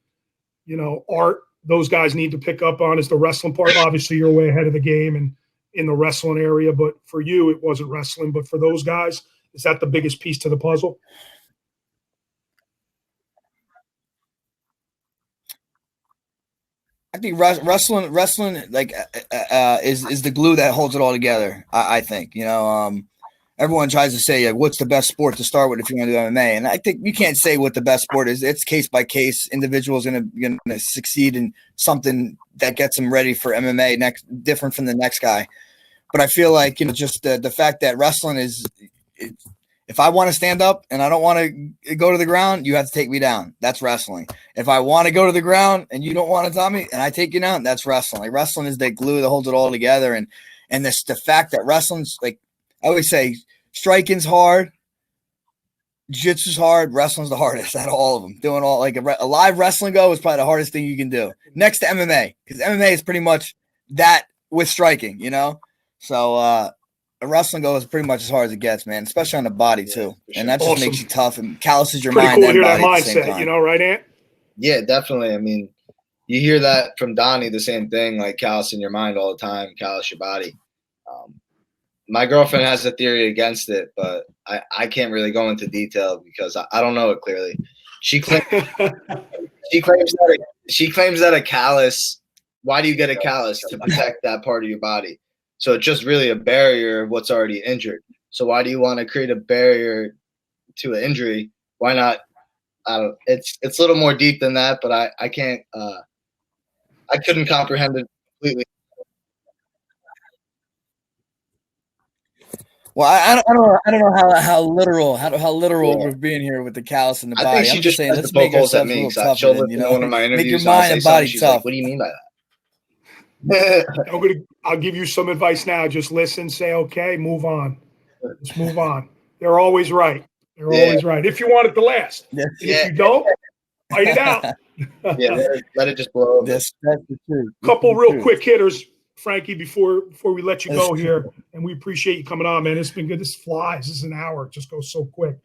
you know, art those guys need to pick up on is the wrestling part? Obviously, you're way ahead of the game and in the wrestling area, but for you, it wasn't wrestling. But for those guys, is that the biggest piece to the puzzle? I think wrestling like is the glue that holds it all together. I think, you know, everyone tries to say, like, what's the best sport to start with if you want to do MMA? And I think you can't say what the best sport is. It's case by case. Individuals going to succeed in something that gets them ready for MMA different from the next guy. But I feel like, you know, just the fact that wrestling is, if I want to stand up and I don't want to go to the ground, you have to take me down. That's wrestling. If I want to go to the ground and you don't want to tell me and I take you down, that's wrestling. Like, wrestling is the glue that holds it all together. And this, the fact that wrestling's, like, I always say, striking's hard, jiu-jitsu's hard, wrestling's the hardest out of all of them. Doing all, like, a live wrestling go is probably the hardest thing you can do next to MMA, because MMA is pretty much that with striking, you know? So a wrestling go is pretty much as hard as it gets, man, especially on the body too. And that just makes you tough and calluses your mind. Pretty cool to hear that mindset, you know, right, Ant? Yeah, definitely. I mean, you hear that from Donnie, the same thing, like callous in your mind all the time, callous your body. My girlfriend has a theory against it, but I can't really go into detail because I don't know it clearly. She claims that a callus. Why do you get a callus? To protect that part of your body. So it's just really a barrier of what's already injured. So why do you want to create a barrier to an injury? Why not? I don't. It's a little more deep than that, but I can't. I couldn't comprehend it completely. Well, I don't know how literal we're being here with the callus in the body. I think she I'm just saying, tries let's to poke make holes at ourselves a me. little tougher. She'll Than, listen you to know, one of my make your interviews. I'll mind say and body something. She's tough. like, "What do you mean by that?" I'll give you some advice now. Just listen, say okay, move on. Just move on. They're always right. They're always right. If you want it to last. Yeah. And if you don't, fight it out. Yeah, let it just blow over. That's the truth. Couple real quick hitters, Frankie, before we let you go here. And we appreciate you coming on, man. It's been good. This flies. This is an hour. It just goes so quick.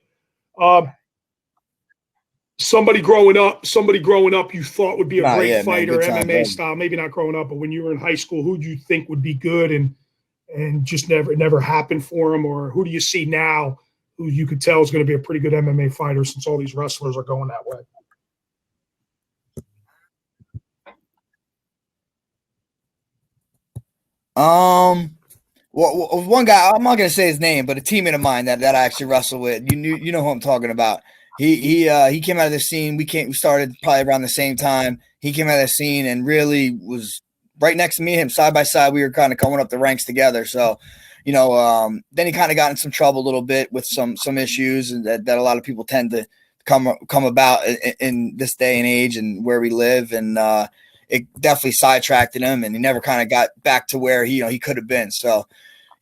Somebody growing up you thought would be a great fighter, man, MMA style, maybe not growing up, but when you were in high school, who do you think would be good and just never happened for him? Or who do you see now who you could tell is going to be a pretty good MMA fighter since all these wrestlers are going that way? Well, one guy, I'm not gonna say his name, but a teammate of mine that I actually wrestled with. You know who I'm talking about. He came out of the scene. We started probably around the same time. He came out of the scene and really was right next to me and him, side by side. We were kind of coming up the ranks together. So, you know, then he kind of got in some trouble a little bit with some issues and that a lot of people tend to come about in this day and age and where we live. And it definitely sidetracked him, and he never kind of got back to where he could have been. So,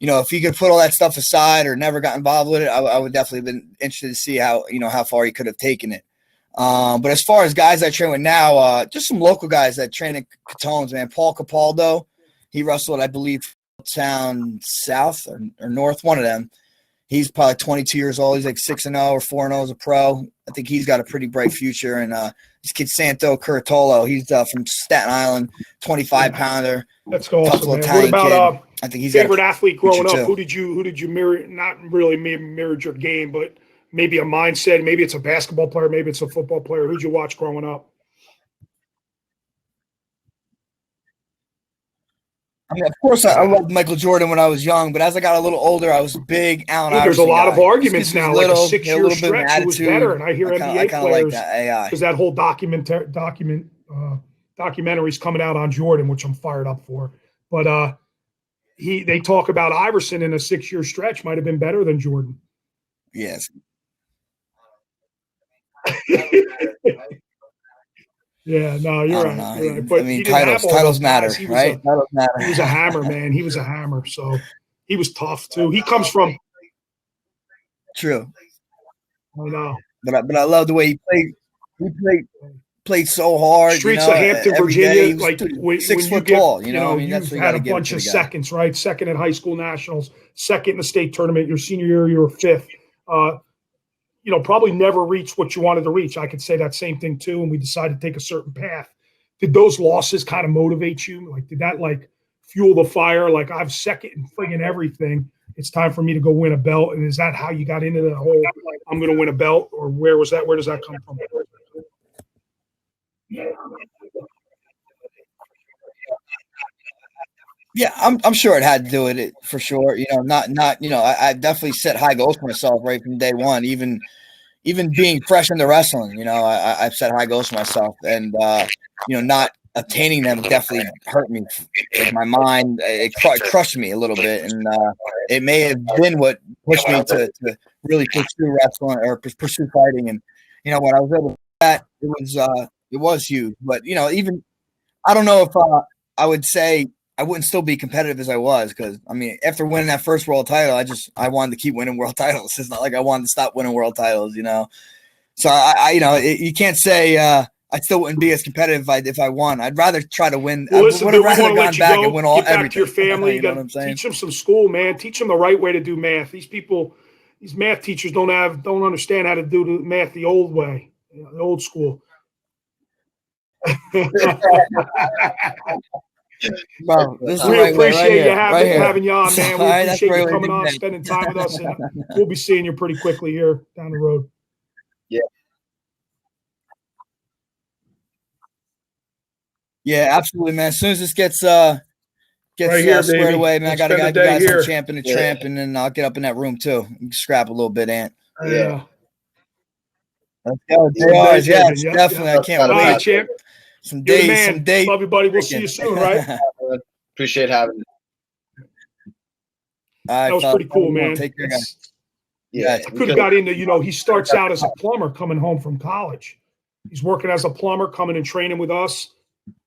if he could put all that stuff aside or never got involved with it, I would definitely have been interested to see how far he could have taken it. But as far as guys I train with now, just some local guys that train at Catones, man. Paul Capaldo, he wrestled, I believe, Town South or North, one of them. He's probably 22 years old. He's like 6-0 or 4-0 as a pro. I think he's got a pretty bright future. And this kid Santo Curatolo, he's from Staten Island, 25-pounder. That's awesome, man. What about I think he's favorite athlete growing up? Who did you mirror? Not really mirrored your game, but maybe a mindset. Maybe it's a basketball player. Maybe it's a football player. Who'd you watch growing up? I mean, of course, I loved Michael Jordan when I was young, but as I got a little older, I was a big Allen Iverson. There's a lot of arguments now, like a 6-year stretch, who was better, and I hear NBA players because that whole documentary's coming out on Jordan, which I'm fired up for. But they talk about Iverson in a 6-year stretch might have been better than Jordan. Yes. Yeah, no, you're right. But I mean, titles matter, right? Titles matter. He was a hammer, man. He was a hammer. So he was tough too. He comes from true. I know, but I love the way he played. He played so hard. Streets of Hampton, Virginia, like when 6 foot you tall. You've had a bunch of seconds, right? Second at high school nationals, second in the state tournament. Your senior year, you were 5th. Probably never reached what you wanted to reach. I could say that same thing too. And we decided to take a certain path. Did those losses kind of motivate you? Like, did that fuel the fire? Like, I'm second in friggin' everything. It's time for me to go win a belt. And is that how you got into the whole, I'm going to win a belt? Or where was that? Where does that come from? Yeah, I'm sure it had to do with it for sure. I definitely set high goals for myself right from day one. Even being fresh into wrestling, I've set high goals for myself, and not attaining them definitely hurt me. Like my mind, it crushed me a little bit, and it may have been what pushed me to really pursue wrestling or pursue fighting. And when I was able to do that, it was huge. But even I don't know if I would say I wouldn't still be competitive as I was, because I mean, after winning that first world title, I wanted to keep winning world titles. It's not like I wanted to stop winning world titles, So you can't say I still wouldn't be as competitive if I won. I'd rather try to win. Well, listen, I would have rather gone back and win all everything. Get back everything. to your family. You got to teach them some school, man. Teach them the right way to do math. These math teachers don't understand how to do the math the old way, the old school. Bro, this is we right appreciate you right having you on, man. We appreciate you coming on, day. spending time with us, and we'll be seeing you pretty quickly here down the road. Yeah, absolutely, man. As soon as this gets right here, squared away, man, I got to get you guys here. some champ and a tramp, and then I'll get up in that room too. Scrap a little bit, Ant. Yeah. Let's go. Yes, definitely. I can't wait. All right, champ. Some days. Love you, buddy. We'll see you soon, right? Appreciate having you. That was pretty cool, man. Take care, guys. Yeah, I could have got into, he starts out as a plumber coming home from college. He's working as a plumber, coming and training with us,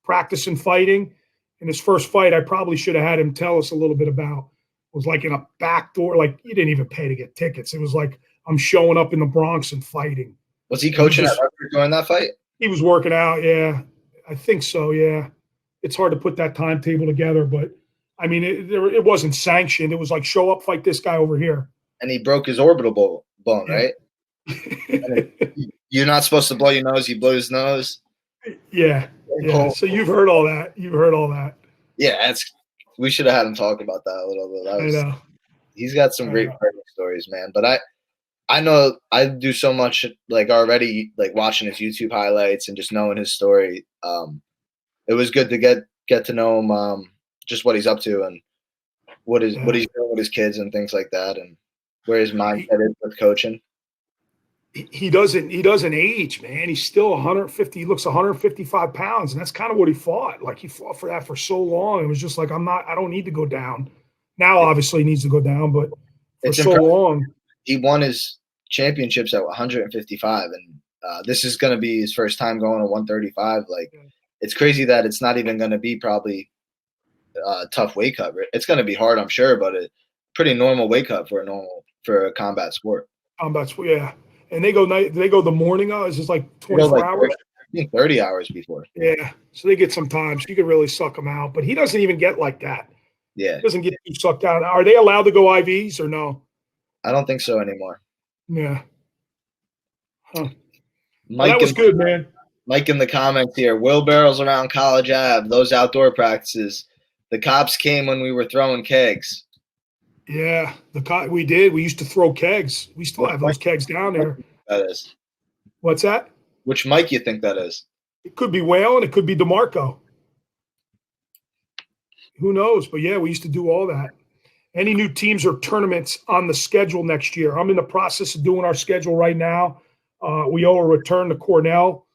practicing fighting. And his first fight, I probably should have had him tell us a little bit about. It was like in a back door, like you didn't even pay to get tickets. It was like I'm showing up in the Bronx and fighting. Was he coaching at Rutgers during that fight? He was working out, yeah. I think so, yeah. It's hard to put that timetable together, but I mean, it wasn't sanctioned. It was like, show up, fight this guy over here. And he broke his orbital bone, right? You're not supposed to blow your nose. He blew his nose. Yeah. So you've heard all that. Yeah, we should have had him talk about that a little bit. I know. He's got some great fighting stories, man. But I know I do so much already, watching his YouTube highlights and just knowing his story. It was good to get to know him, just what he's up to and what he's doing with his kids and things like that, and where his mindset is with coaching. He doesn't age, man. He's still 150. He looks 155 pounds, and that's kind of what he fought. Like, he fought for that for so long. It was just like, I don't need to go down. Now, obviously, he needs to go down, but for so long. He won his championships at 155, and this is going to be his first time going to 135. it's crazy that it's not even going to be probably a tough weight cut. It's going to be hard, I'm sure, but a pretty normal weight cut for a combat sport. Combat sport, yeah. And they go the morning of. Is this like They go 24 like hours? I think 30 hours before. Yeah. So they get some time. So you can really suck them out. But he doesn't even get like that. Yeah. He doesn't get too sucked out. Are they allowed to go IVs or no? I don't think so anymore. Yeah. Huh. Well, Mike, that was good, man. Mike in the comments here. Wheelbarrows around College Ave. Those outdoor practices. The cops came when we were throwing kegs. Yeah, we did. We used to throw kegs. We still have those kegs down there. That is. What's that? Which Mike you think that is? It could be Whalen. It could be DeMarco. Who knows? But yeah, we used to do all that. Any new teams or tournaments on the schedule next year? I'm in the process of doing our schedule right now. We owe a return to Cornell.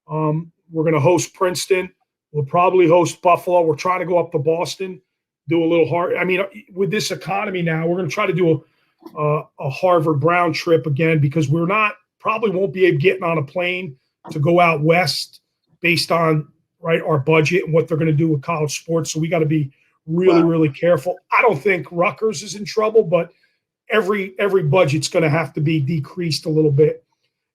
We're going to host Princeton. We'll probably host Buffalo. We're trying to go up to Boston, do a little hard. I mean, with this economy now, we're going to try to do a Harvard Brown trip again because we're probably won't be able getting on a plane to go out west based on our budget and what they're going to do with college sports. So we got to be really careful. I don't think Rutgers is in trouble, but every budget's going to have to be decreased a little bit,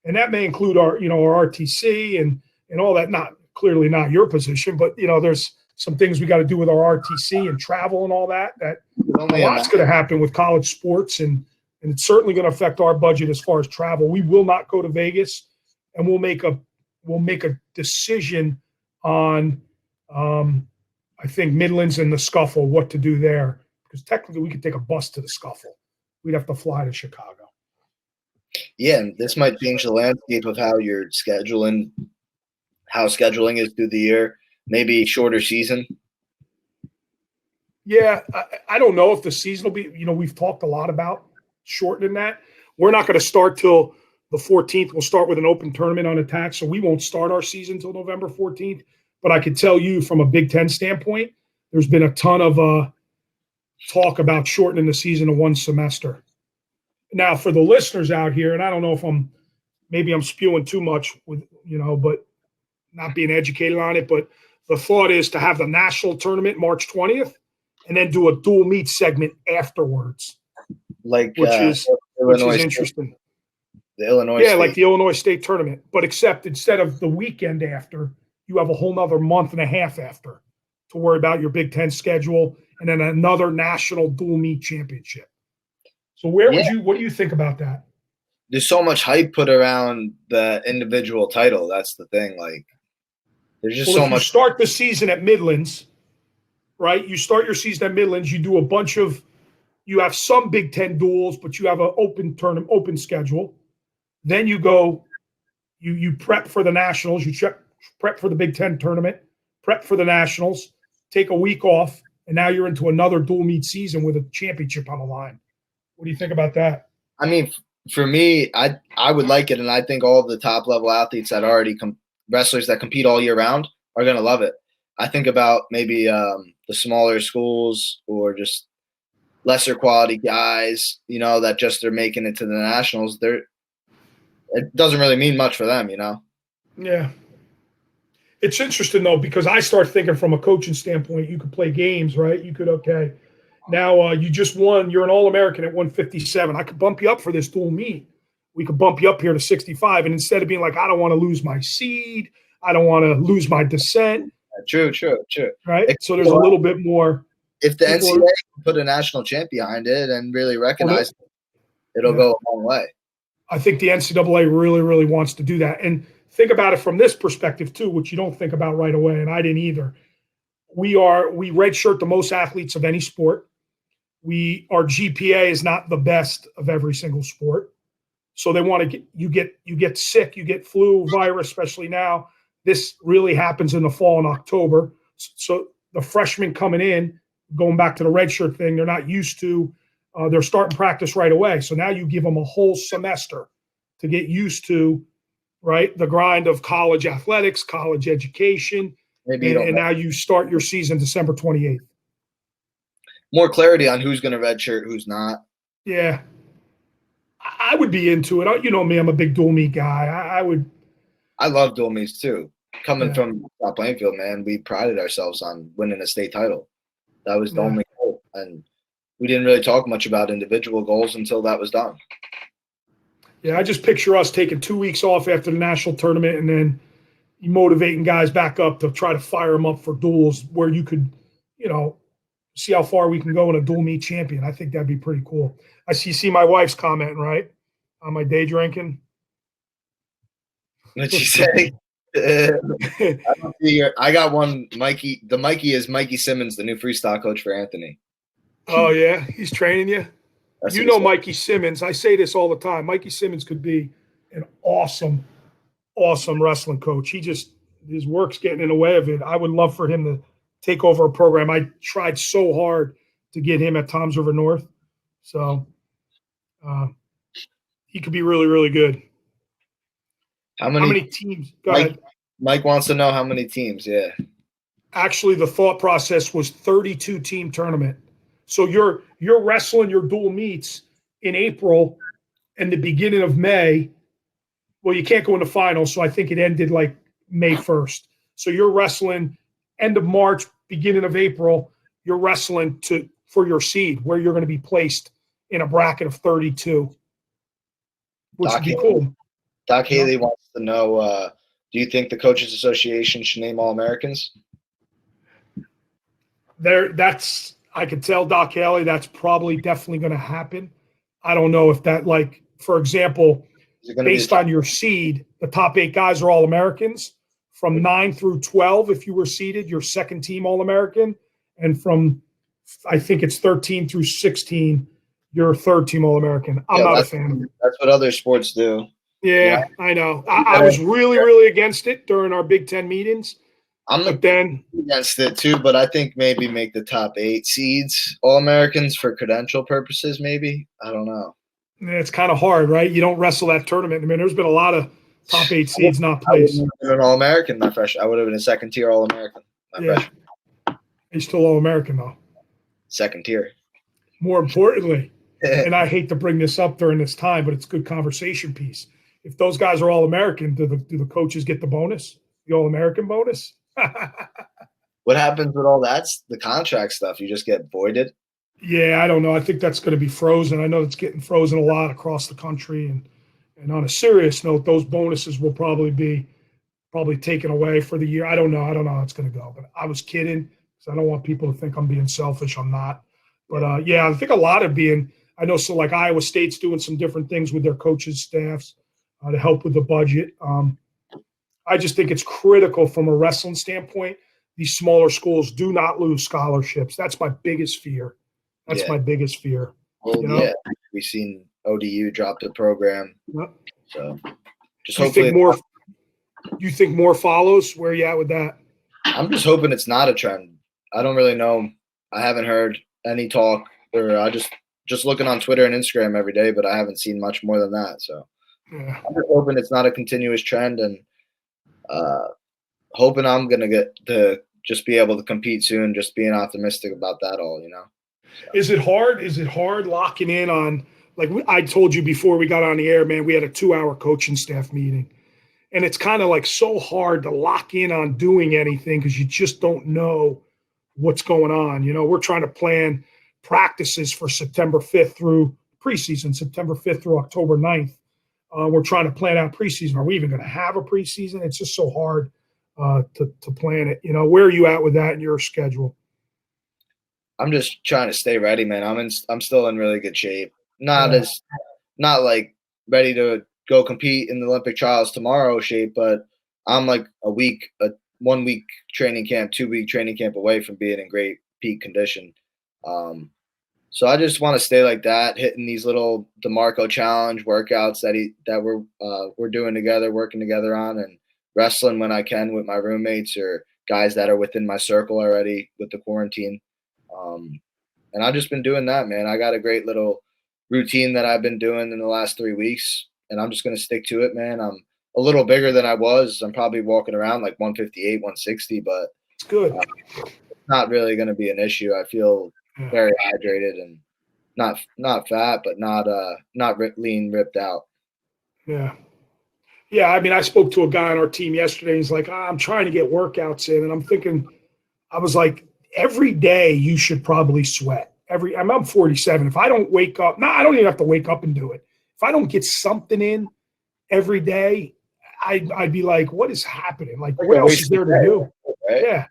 and that may include our RTC and all that. Clearly not your position, but there's some things we got to do with our RTC and travel and all that. That a lot's going to happen with college sports, and it's certainly going to affect our budget as far as travel. We will not go to Vegas, and we'll make a decision on I think Midlands and the Scuffle, what to do there, because technically we could take a bus to the Scuffle. We'd have to fly to Chicago. Yeah, and this might change the landscape of how you're scheduling. How scheduling is through the year, maybe shorter season. Yeah, I don't know if the season will be, we've talked a lot about shortening that. We're not going to start till the 14th. We'll start with an open tournament unattached, so we won't start our season until November 14th. But I could tell you from a Big Ten standpoint, there's been a ton of talk about shortening the season to one semester. Now, for the listeners out here, and I don't know if I'm spewing too much with, but not being educated on it, but the thought is to have the national tournament March 20th and then do a dual meet segment afterwards, which is interesting. The Illinois State. Like the Illinois State tournament, but except instead of the weekend after, you have a whole nother month and a half after to worry about your Big Ten schedule and then another national dual meet championship. So what do you think about that? There's so much hype put around the individual title. That's the thing. Like, there's just so much. You start the season at Midlands, right? You start your season at Midlands. You do you have some Big Ten duels, but you have an open schedule. Then you go, you prep for the nationals. You prep for the Big Ten tournament, prep for the nationals, take a week off, and now you're into another dual meet season with a championship on the line. What do you think about that? I mean, for me, I would like it, and I think all of the top level athletes that already wrestlers that compete all year round are going to love it. I think about maybe the smaller schools or just lesser quality guys, that just are making it to the nationals. It doesn't really mean much for them, Yeah. It's interesting, though, because I start thinking from a coaching standpoint, you could play games, right? You could, okay, now you just won. You're an All-American at 157. I could bump you up for this dual meet. We could bump you up here to 65. And instead of being like, I don't want to lose my seed, I don't want to lose my descent. True. Right? So there's a little bit more. If the NCAA can put a national champ behind it and really recognize it, it'll go a long way. I think the NCAA really, really wants to do that. And think about it from this perspective, too, which you don't think about right away, and I didn't either. We redshirt the most athletes of any sport. Our GPA is not the best of every single sport. So they want to you get sick, you get flu, virus, especially now. This really happens in the fall and October. So the freshmen coming in, going back to the redshirt thing, they're not used to. They're starting practice right away. So now you give them a whole semester to get used to, right, the grind of college athletics, college education, and now you start your season December 28th. More clarity on who's going to redshirt, who's not. Yeah. I would be into it. You know me, I'm a big dual meet guy. I love dual meets too. coming Yeah. from South Plainfield, man, we prided ourselves on winning a state title. That was the Yeah. only goal. And we didn't really talk much about individual goals until that was done. Yeah, I just picture us taking 2 weeks off after the national tournament and then motivating guys back up to try to fire them up for duels where you could, see how far we can go in a dual meet champion. I think that'd be pretty cool. I see my wife's commenting, right, on my day drinking. What'd you say? I got one, Mikey. The Mikey is Mikey Simmons, the new freestyle coach for Anthony. Oh, yeah? He's training you? That's You what know he said. Mikey Simmons. I say this all the time. Mikey Simmons could be an awesome wrestling coach. His work's getting in the way of it. I would love for him to take over a program. I tried so hard to get him at Toms River North. So he could be really, really good. How How many many teams? Go Mike, ahead. Mike wants to know how many teams. Yeah. Actually, the thought process was 32 team tournament. So you're wrestling your dual meets in April and the beginning of May. Well, you can't go in the finals, so I think it ended like May 1st. So you're wrestling end of March, beginning of April. You're wrestling for your seed, where you're going to be placed in a bracket of 32, which would be cool. Doc Haley wants to know, do you think the Coaches Association should name All-Americans? I could tell Doc Haley that's probably definitely going to happen. I don't know if that, like, for example, based on your seed, the top 8 guys are All-Americans. From 9 through 12, if you were seeded, you're second team All-American. And from, I think it's 13 through 16, you're third team All-American. I'm not a fan of it. That's what other sports do. Yeah, I know. I was really, really against it during our Big Ten meetings. I'm against it too, but I think maybe make the top 8 seeds All-Americans for credential purposes, maybe. I don't know. It's kind of hard, right? You don't wrestle that tournament. I mean, there's been a lot of top 8 seeds not placed. I would have been an All-American my freshman. I would have been a second-tier All-American my freshman. He's still All-American, though. Second tier. More importantly, and I hate to bring this up during this time, but it's a good conversation piece. If those guys are All-American, do the coaches get the bonus? The All-American bonus? What happens with all that? The contract stuff, you just get voided? Yeah, I don't know. I think that's going to be frozen. I know it's getting frozen a lot across the country. And on a serious note, those bonuses will probably be taken away for the year. I don't know how it's going to go. But I was kidding because I don't want people to think I'm being selfish. I'm not. But, I think a lot of I know, so like Iowa State's doing some different things with their coaches' staffs to help with the budget. I just think it's critical from a wrestling standpoint. These smaller schools do not lose scholarships. That's my biggest fear. My biggest fear. Well, yeah, we've seen ODU drop the program. Yep. So just hopefully you think more follows? Where are you at with that? I'm just hoping it's not a trend. I don't really know. I haven't heard any talk, or I just looking on Twitter and Instagram every day, but I haven't seen much more than that. So yeah. I'm just hoping it's not a continuous trend, and hoping I'm gonna get to just be able to compete soon. Just being optimistic about that all, So. Is it hard? Is it hard locking in on, like I told you before we got on the air, man, we had a 2-hour coaching staff meeting, and it's kind of like so hard to lock in on doing anything because you just don't know what's going on. We're trying to plan practices for September 5th through preseason, September 5th through October 9th. We're trying to plan out preseason. Are we even going to have a preseason? It's just so hard to plan it. Where are you at with that in your schedule? I'm just trying to stay ready, man. I'm still in really good shape. Not like ready to go compete in the Olympic trials tomorrow shape, but I'm like a 1 week training camp, 2 week training camp away from being in great peak condition. So I just want to stay like that, hitting these little DeMarco challenge workouts that we're doing together, working together on, and wrestling when I can with my roommates or guys that are within my circle already with the quarantine. And I've just been doing that, man. I got a great little routine that I've been doing in the last 3 weeks, and I'm just going to stick to it, man. I'm a little bigger than I was. I'm probably walking around like 158, 160, but it's good. It's not really going to be an issue. I feel very hydrated and not fat, but not lean, ripped out. Yeah. Yeah, I mean, I spoke to a guy on our team yesterday. He's like, I'm trying to get workouts in. And I'm thinking, I was like, every day you should probably sweat. I'm 47. If I don't wake up, I don't even have to wake up and do it. If I don't get something in every day, I'd be like, what is happening? Like, what else is there to do? Right? Yeah.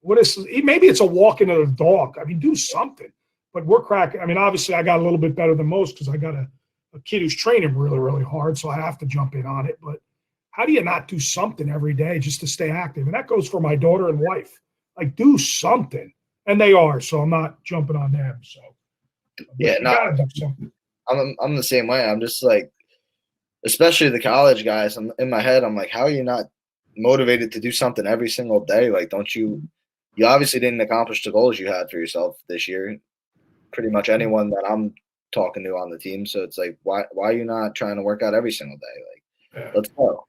Maybe it's a walk into the dog. I mean, do something. But we're cracking. I mean, obviously, I got a little bit better than most because I got a kid who's training really, really hard, so I have to jump in on it. But how do you not do something every day just to stay active? And that goes for my daughter and wife. Like, do something. And they are, so I'm not jumping on them. So, Yeah, gotta do something. I'm the same way. I'm just like, especially the college guys. I'm in my head. I'm like, how are you not motivated to do something every single day? Like, don't you? You obviously didn't accomplish the goals you had for yourself this year. Pretty much anyone that I'm talking to on the team. So it's like, why are you not trying to work out every single day? Like, let's go.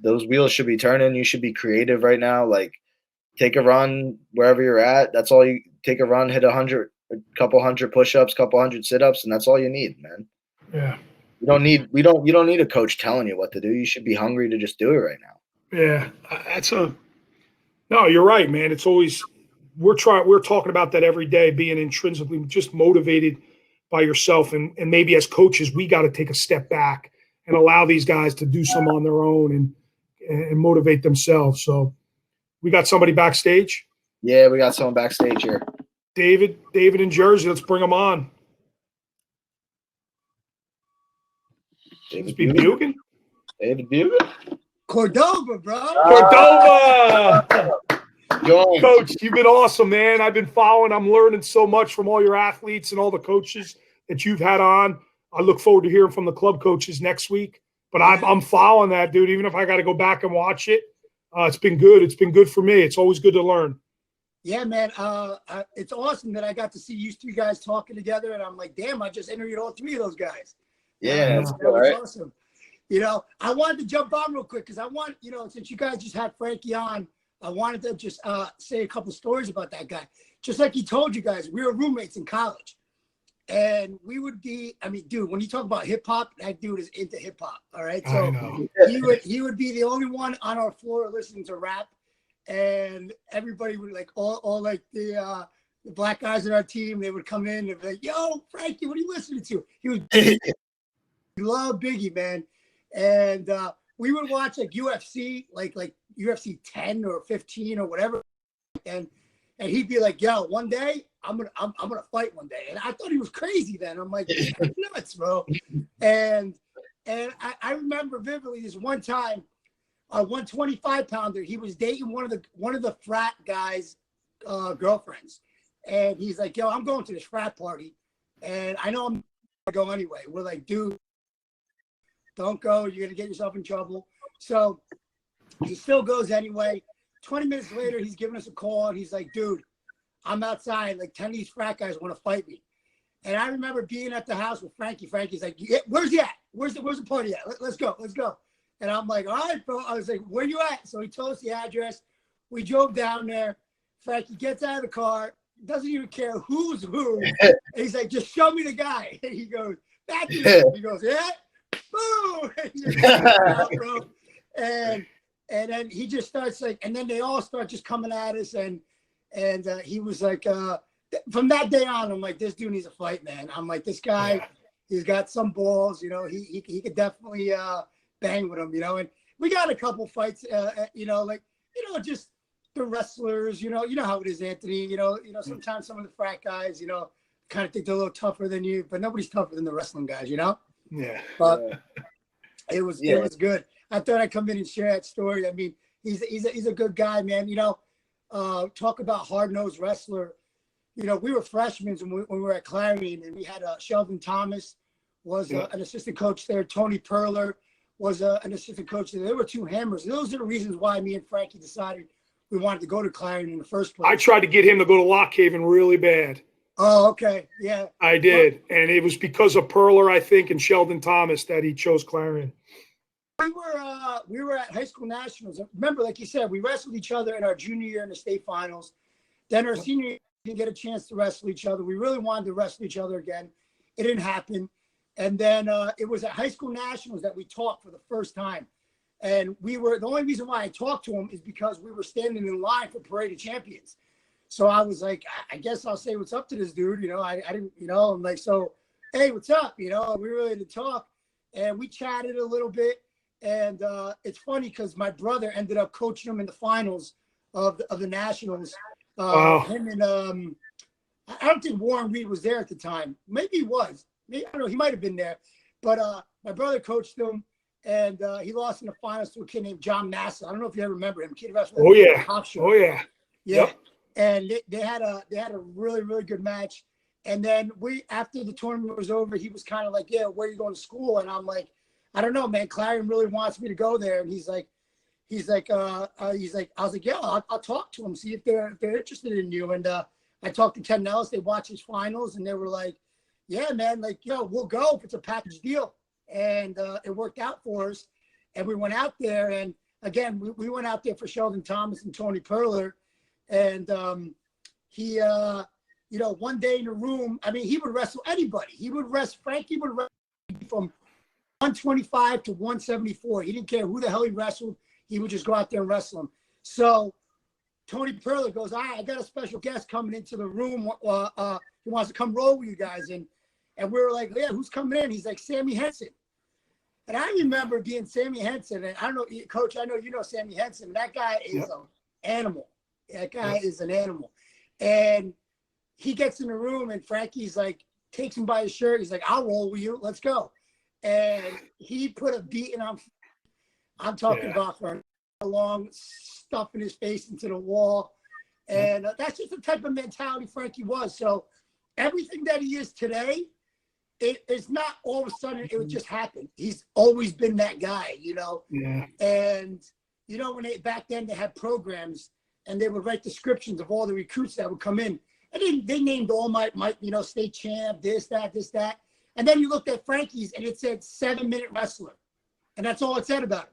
Those wheels should be turning. You should be creative right now. Like, take a run wherever you're at. That's all you take a run, hit a couple hundred push-ups, couple hundred sit-ups, and that's all you need, man. Yeah. You don't need a coach telling you what to do. You should be hungry to just do it right now. Yeah. No, you're right, man. It's always we're talking about that every day, being intrinsically just motivated by yourself. And maybe as coaches, we got to take a step back and allow these guys to do some on their own and motivate themselves. So we got somebody backstage. Yeah, we got someone backstage here. David in Jersey. Let's bring him on. David Bugan? David Bugan? Cordova, bro. Cordova! Join. Coach, you've been awesome, man. I've been following. I'm learning so much from all your athletes and all the coaches that you've had on. I look forward to hearing from the club coaches next week. But I'm following that, dude, even if I got to go back and watch it. It's been good. It's been good for me. It's always good to learn. Yeah, man. It's awesome that I got to see you three guys talking together. And I'm like, damn, I just interviewed all three of those guys. Yeah, that was awesome. You know, I wanted to jump on real quick because I want, you know, since you guys just had Frankie on, I wanted to just say a couple stories about that guy. Just like he told you guys, we were roommates in college. And we would be, I mean, dude, when you talk about hip hop, that dude is into hip hop. All right. So he would be the only one on our floor listening to rap. And everybody would like all like the black guys on our team, they would come in and be like, yo, Frankie, what are you listening to? He loved Biggie, man. And we would watch like UFC, like UFC 10 or 15 or whatever. And he'd be like, yo, one day I'm gonna fight one day. And I thought he was crazy then. I'm like, you're nuts, bro. And I remember vividly this one time, a 125-pounder, he was dating one of the frat guys' girlfriends. And he's like, yo, I'm going to this frat party. And I know I'm gonna go anyway. We're like, dude, don't go. You're gonna get yourself in trouble. So he still goes anyway. 20 minutes later, he's giving us a call and he's like, dude, I'm outside. Like 10 of these frat guys want to fight me. And I remember being at the house with Frankie. Frankie's like, yeah, where's he at? Where's the party at? Let's go. And I'm like, all right, bro. I was like, where you at? So he told us the address. We drove down there. Frankie gets out of the car, doesn't even care who's who. And he's like, just show me the guy. And he goes, back to him. He goes, yeah. Boom. Bro. And then he just starts like, and then they all start just coming at us. And he was like, from that day on, I'm like, this dude needs a fight, man. I'm like, this guy, he's got some balls, you know, he could definitely bang with him, you know. And we got a couple fights, you know, like, you know, just the wrestlers, you know how it is, Anthony, you know, sometimes some of the frat guys, you know, kind of think they're a little tougher than you, but nobody's tougher than the wrestling guys, you know? Yeah. But it was good. I thought I'd come in and share that story. I mean, he's a good guy, man. You know, talk about hard-nosed wrestler. You know, we were freshmen when we were at Clarion, and we had Sheldon Thomas was an assistant coach there. Tony Perler was an assistant coach there. There were two hammers. Those are the reasons why me and Frankie decided we wanted to go to Clarion in the first place. I tried to get him to go to Lock Haven really bad. Oh, okay. Yeah. I did. And it was because of Perler, I think, and Sheldon Thomas that he chose Clarion. We were at high school nationals. Remember, like you said, we wrestled each other in our junior year in the state finals. Then our senior year, we didn't get a chance to wrestle each other. We really wanted to wrestle each other again. It didn't happen. And then it was at high school nationals that we talked for the first time. And the only reason why I talked to him is because we were standing in line for Parade of Champions. So I was like, I guess I'll say what's up to this dude. I didn't, I'm like, so, hey, what's up? We were ready to talk, and we chatted a little bit. And it's funny because my brother ended up coaching him in the finals of the Nationals. Wow. Him and I don't think Warren Reed was there at the time. Maybe he was. Maybe, I don't know. He might have been there. But my brother coached him, and he lost in the finals to a kid named John Massa. I don't know if you ever remember him. Kid wrestler. Oh yeah. Oh yeah. Yeah. Yep. And they had a really, really good match. And then after the tournament was over, he was kind of like, yeah, where are you going to school? And I'm like, I don't know, man. Clarion really wants me to go there. And he's like, I was like, yeah, I'll talk to him, see if they're interested in you. And I talked to Ken Nellis. They watched his finals, and they were like, yeah, man, like, we'll go if it's a package deal. And it worked out for us. And we went out there, and again, we went out there for Sheldon Thomas and Tony Perler. And he, one day in the room, I mean, he would wrestle anybody. Frankie would wrestle from 125 to 174. He didn't care who the hell he wrestled. He would just go out there and wrestle him. So Tony Perler goes, all right, I got a special guest coming into the room. He wants to come roll with you guys. And we were like, yeah, who's coming in? He's like, Sammy Henson. And I remember being Sammy Henson. And I don't know, Coach, I know you know Sammy Henson. That guy is an animal. That guy is an animal. And he gets in the room, and Frankie's like, takes him by his shirt. He's like, I'll roll with you. Let's go. And he put a beating on. I'm talking about for a long stuffing his face into the wall. And that's just the type of mentality Frankie was. So everything that he is today, it's not all of a sudden it would just happen. He's always been that guy, Yeah. And, when back then they had programs, and they would write descriptions of all the recruits that would come in. And they named all my state champ, this, that. And then you looked at Frankie's, and it said 7-minute wrestler. And that's all it said about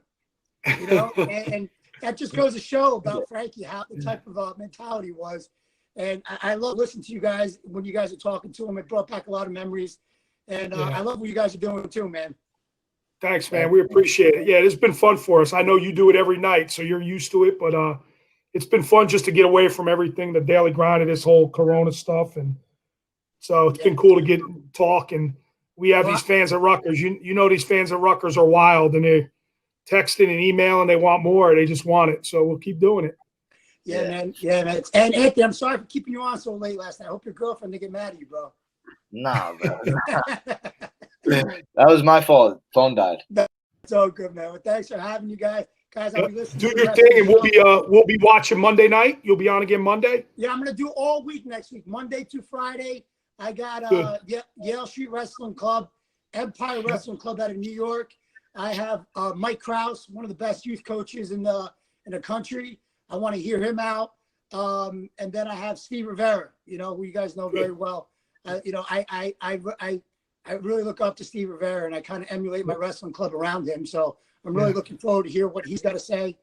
him, and that just goes to show about Frankie, how the type of mentality was. And I love listening to you guys when you guys are talking to him. It brought back a lot of memories. And I love what you guys are doing too, man. Thanks, man. We appreciate it. Yeah, it's been fun for us. I know you do it every night, so you're used to it, but it's been fun just to get away from everything, the daily grind of this whole Corona stuff. And so it's been cool to talk. And we have these fans at Rutgers. You know, these fans at Rutgers are wild, and they're texting and emailing. They want more. They just want it. So we'll keep doing it. Yeah, man. Yeah, man. And Anthony, I'm sorry for keeping you on so late last night. I hope your girlfriend didn't get mad at you, bro. Nah, bro. That was my fault. Phone died. It's all good, man. Well, thanks for having you guys. Guys, I'll be listening. Do your thing, and we'll be watching Monday night. You'll be on again Monday. Yeah, I'm gonna do all week next week, Monday through Friday. I got Yale Street Wrestling Club, Empire Wrestling Club out of New York. I have Mike Krause, one of the best youth coaches in the country. I want to hear him out. And then I have Steve Rivera, who you guys know very well. I really look up to Steve Rivera, and I kind of emulate my wrestling club around him. So I'm really looking forward to hear what he's got to say.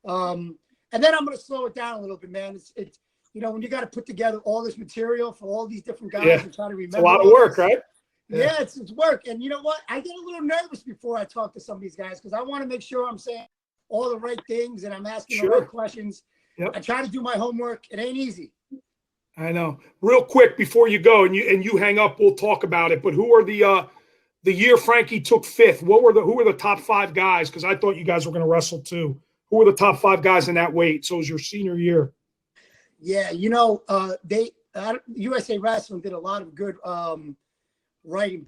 And then I'm going to slow it down a little bit, man. It's when you got to put together all this material for all these different guys and try to remember. It's a lot of work, right? Yeah, it's work. And you know what? I get a little nervous before I talk to some of these guys because I want to make sure I'm saying all the right things and I'm asking the right questions. Yep. I try to do my homework. It ain't easy. I know. Real quick before you go and you hang up, we'll talk about it. But who are the year Frankie took 5th? Who were the top 5 guys? Because I thought you guys were going to wrestle too. Who were the top 5 guys in that weight? So it was your senior year. Yeah, USA Wrestling did a lot of good writing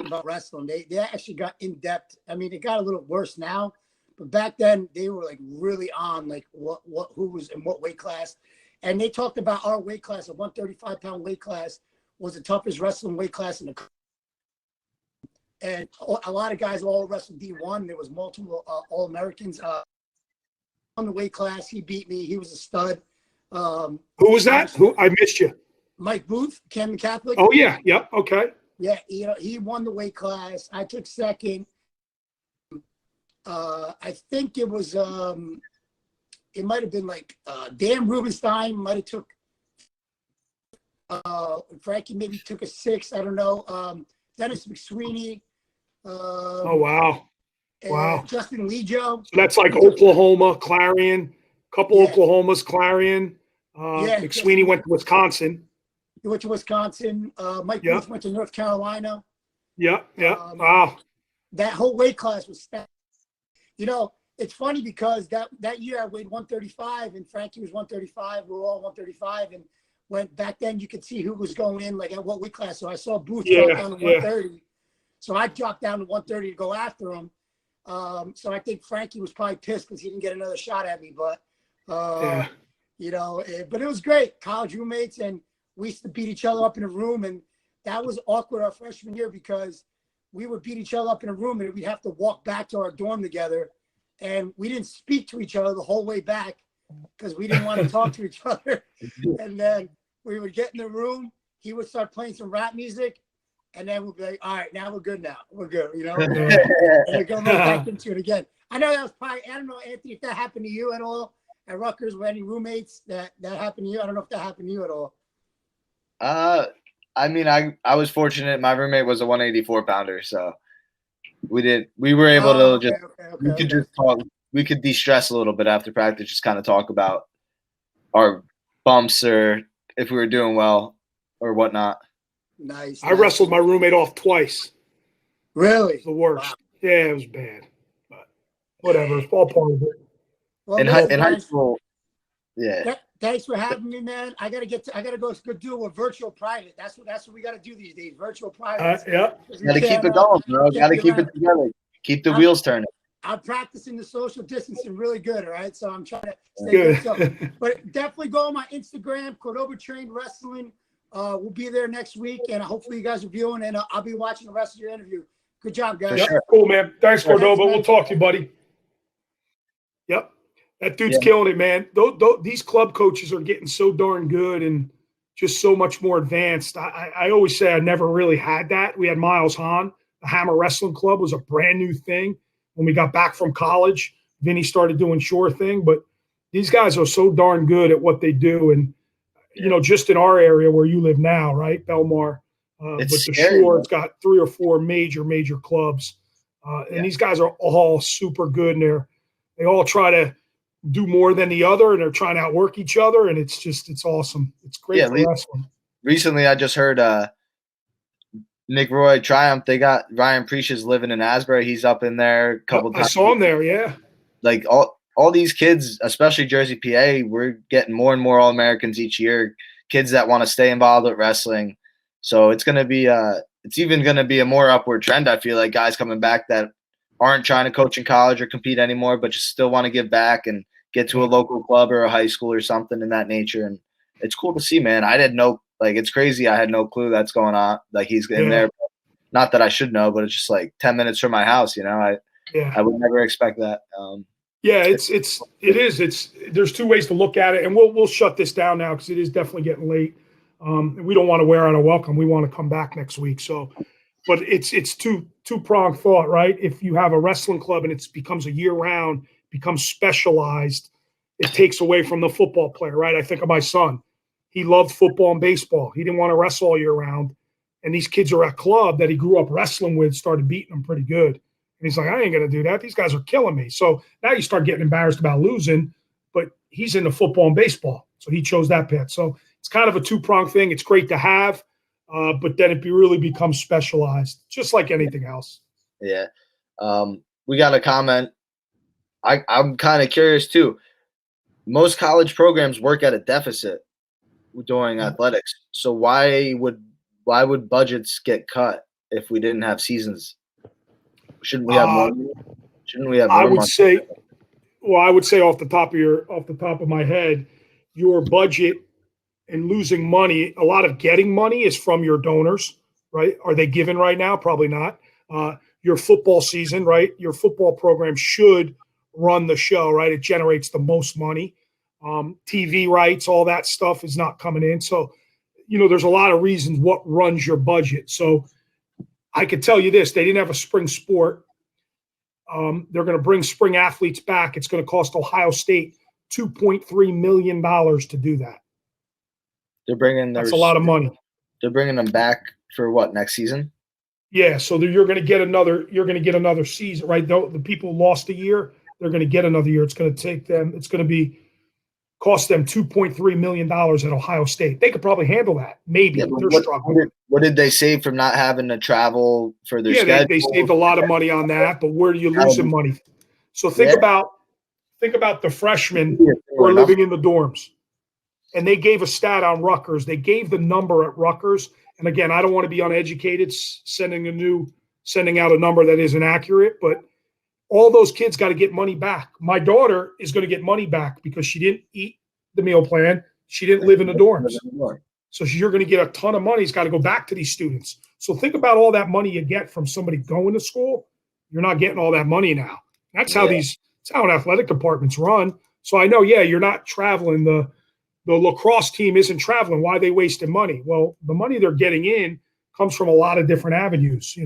about wrestling. They actually got in depth. I mean, it got a little worse now, but back then they were like really on like who was in what weight class. And they talked about our weight class, a 135-pound weight class, was the toughest wrestling weight class in the country. And a lot of guys all wrestled D1. There was multiple All-Americans on the weight class. He beat me. He was a stud. Who was that? Who I missed you? Mike Booth, Camden Catholic. Oh yeah, yep, okay. Yeah, he won the weight class. I took 2nd. I think it was it might have been like Dan Rubenstein might have took Frankie maybe took a 6th. I don't know. Dennis McSweeney. Oh wow. Wow. Justin Lejo. So that's like Oklahoma, Clarion, couple Oklahomas, Clarion. McSweeney went to Wisconsin. He went to Wisconsin. Mike Booth went to North Carolina. Yeah. Wow. That whole weight class was stacked. You know, it's funny because that year I weighed 135 and Frankie was 135. We were all 135. And when back then you could see who was going in, like at what weight class. So I saw Booth drop down to 130. So I dropped down to 130 to go after him. So I think Frankie was probably pissed because he didn't get another shot at me. But, you know, but it was great. College roommates, and we used to beat each other up in a room. And that was awkward our freshman year because we would beat each other up in a room and we'd have to walk back to our dorm together. And we didn't speak to each other the whole way back because we didn't want to talk to each other. And then we would get in the room. He would start playing some rap music. And then we'll be like, all right, now we're good now. We're good, you know? And we go right back into it again. I know that was probably, I don't know, Anthony, if that happened to you at all at Rutgers with any roommates that happened to you. I don't know if that happened to you at all. I mean, I was fortunate. My roommate was a 184 pounder. So we were able to we could just talk. We could de-stress a little bit after practice, just kind of talk about our bumps or if we were doing well or whatnot. Nice. I wrestled my roommate off twice. Really? It was the worst. Wow. Yeah, it was bad. But whatever. It's all part of it. Well, in high school, thanks for having me, man. I gotta go do a virtual private. That's what we gotta do these days. Virtual private. Gotta keep it going, bro. Gotta keep it together. Keep the wheels turning. I'm practicing the social distancing really good, all right? So I'm trying to stay good. So, but definitely go on my Instagram, Cordoba Trained Wrestling. We'll be there next week, and hopefully you guys are viewing, and I'll be watching the rest of your interview. Good job, guys. Yep. Cool, man. Thanks, Cordoba. We'll talk to you, buddy. Yep. That dude's killing it, man. These club coaches are getting so darn good and just so much more advanced. I always say I never really had that. We had Miles Hahn. The Hammer Wrestling Club was a brand new thing. When we got back from college, Vinny started doing Shore thing. But these guys are so darn good at what they do. And, you know, just in our area where you live now, right, Belmar, but the Shore, it's got 3 or 4 major clubs. And these guys are all super good. And they all try to do more than the other, and they're trying to outwork each other. And it's awesome. It's great for wrestling. Recently, I just heard Nick Roy Triumph. They got Ryan Preecious living in Asbury. He's up in there a couple times. I saw him there, yeah. Like all these kids, especially Jersey, PA, we're getting more and more All-Americans each year, kids that want to stay involved with wrestling. So it's going to be it's even going to be a more upward trend, I feel like, guys coming back that aren't trying to coach in college or compete anymore, but just still want to give back and get to a local club or a high school or something in that nature. And it's cool to see, man. I didn't know, like, it's crazy. I had no clue that's going on. Like, he's in there. Not that I should know, but it's just like 10 minutes from my house, you know? I would never expect that. It is. There's 2 ways to look at it, and we'll shut this down now because it is definitely getting late. We don't want to wear out a welcome. We want to come back next week. So, but it's two-pronged thought, right? If you have a wrestling club and it becomes a year-round, becomes specialized, it takes away from the football player, right? I think of my son. He loved football and baseball. He didn't want to wrestle all year round. And these kids are at club that he grew up wrestling with, started beating them pretty good. And he's like, I ain't going to do that. These guys are killing me. So now you start getting embarrassed about losing, but he's into football and baseball. So he chose that path. So it's kind of a 2-pronged thing. It's great to have, but then it really becomes specialized, just like anything else. Yeah. We got a comment. I'm kind of curious too. Most college programs work at a deficit during athletics. So why would budgets get cut if we didn't have seasons? Shouldn't we have more? Shouldn't we have more? I would say off the top of my head, your budget and losing money, a lot of getting money is from your donors, right? Are they given right now? Probably not. Your football season, right? Your football program should run the show, right? It generates the most money. TV rights, all that stuff is not coming in. So, you know, there's a lot of reasons what runs your budget. So I could tell you this, they didn't have a spring sport. They're going to bring spring athletes back. It's going to cost Ohio State $2.3 million to do that. That's a lot of money. They're bringing them back for what, next season? Yeah, so you're going to get another season, right? The people lost a year, they're going to get another year. It's going to take them. It's going to cost them $2.3 million at Ohio State. They could probably handle that. Maybe they're struggling. What did they save from not having to travel for their schedule? They saved a lot of money on that, but where do you lose the money? So think about the freshmen who are living in the dorms. And they gave a stat on Rutgers. They gave the number at Rutgers. And again, I don't want to be uneducated sending out a number that isn't accurate, but all those kids got to get money back. My daughter is going to get money back because she didn't eat the meal plan. She didn't live in the dorms. So you're going to get a ton of money. It's got to go back to these students. So think about all that money you get from somebody going to school. You're not getting all that money now. That's how that's how an athletic departments run. So I know, you're not traveling. The lacrosse team isn't traveling. Why are they wasting money? Well, the money they're getting in comes from a lot of different avenues.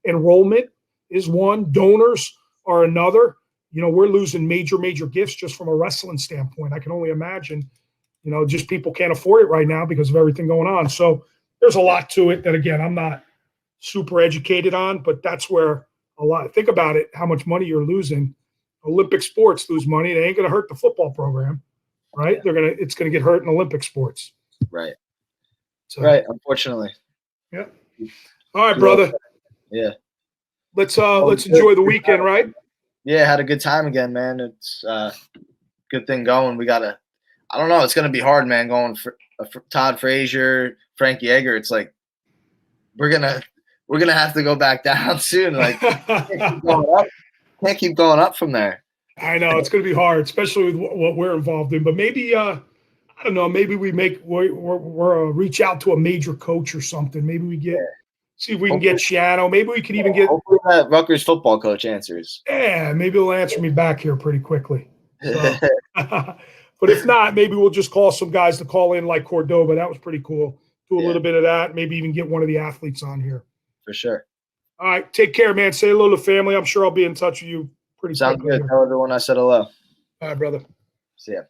Enrollment is one. Donors are another. We're losing major gifts just from a wrestling standpoint. I can only imagine, just people can't afford it right now because of everything going on. So there's a lot to it that, again, I'm not super educated on, but that's where think about it, how much money you're losing. Olympic sports lose money. They ain't going to hurt the football program. Right? It's going to get hurt in Olympic sports. Right. So, right. Unfortunately. Yeah. All right, brother. Yeah. Let's enjoy the weekend, right? Yeah. Had a good time again, man. It's good thing going. I don't know. It's going to be hard, man. Going for Todd Frazier, Frankie Edgar. It's like, we're going to have to go back down soon. Like, can't keep going up from there. I know it's going to be hard, especially with what we're involved in. But maybe I don't know. Maybe we reach out to a major coach or something. Maybe we see if we can get Shiano. Maybe we could even get. Hopefully that Rutgers football coach answers. Yeah, maybe he'll answer me back here pretty quickly. So. But if not, maybe we'll just call some guys to call in like Cordoba. That was pretty cool. Do a little bit of that. Maybe even get one of the athletes on here. For sure. All right, take care, man. Say hello to family. I'm sure I'll be in touch with you pretty soon. Sounds good. Tell everyone I said hello. All right, brother. See ya.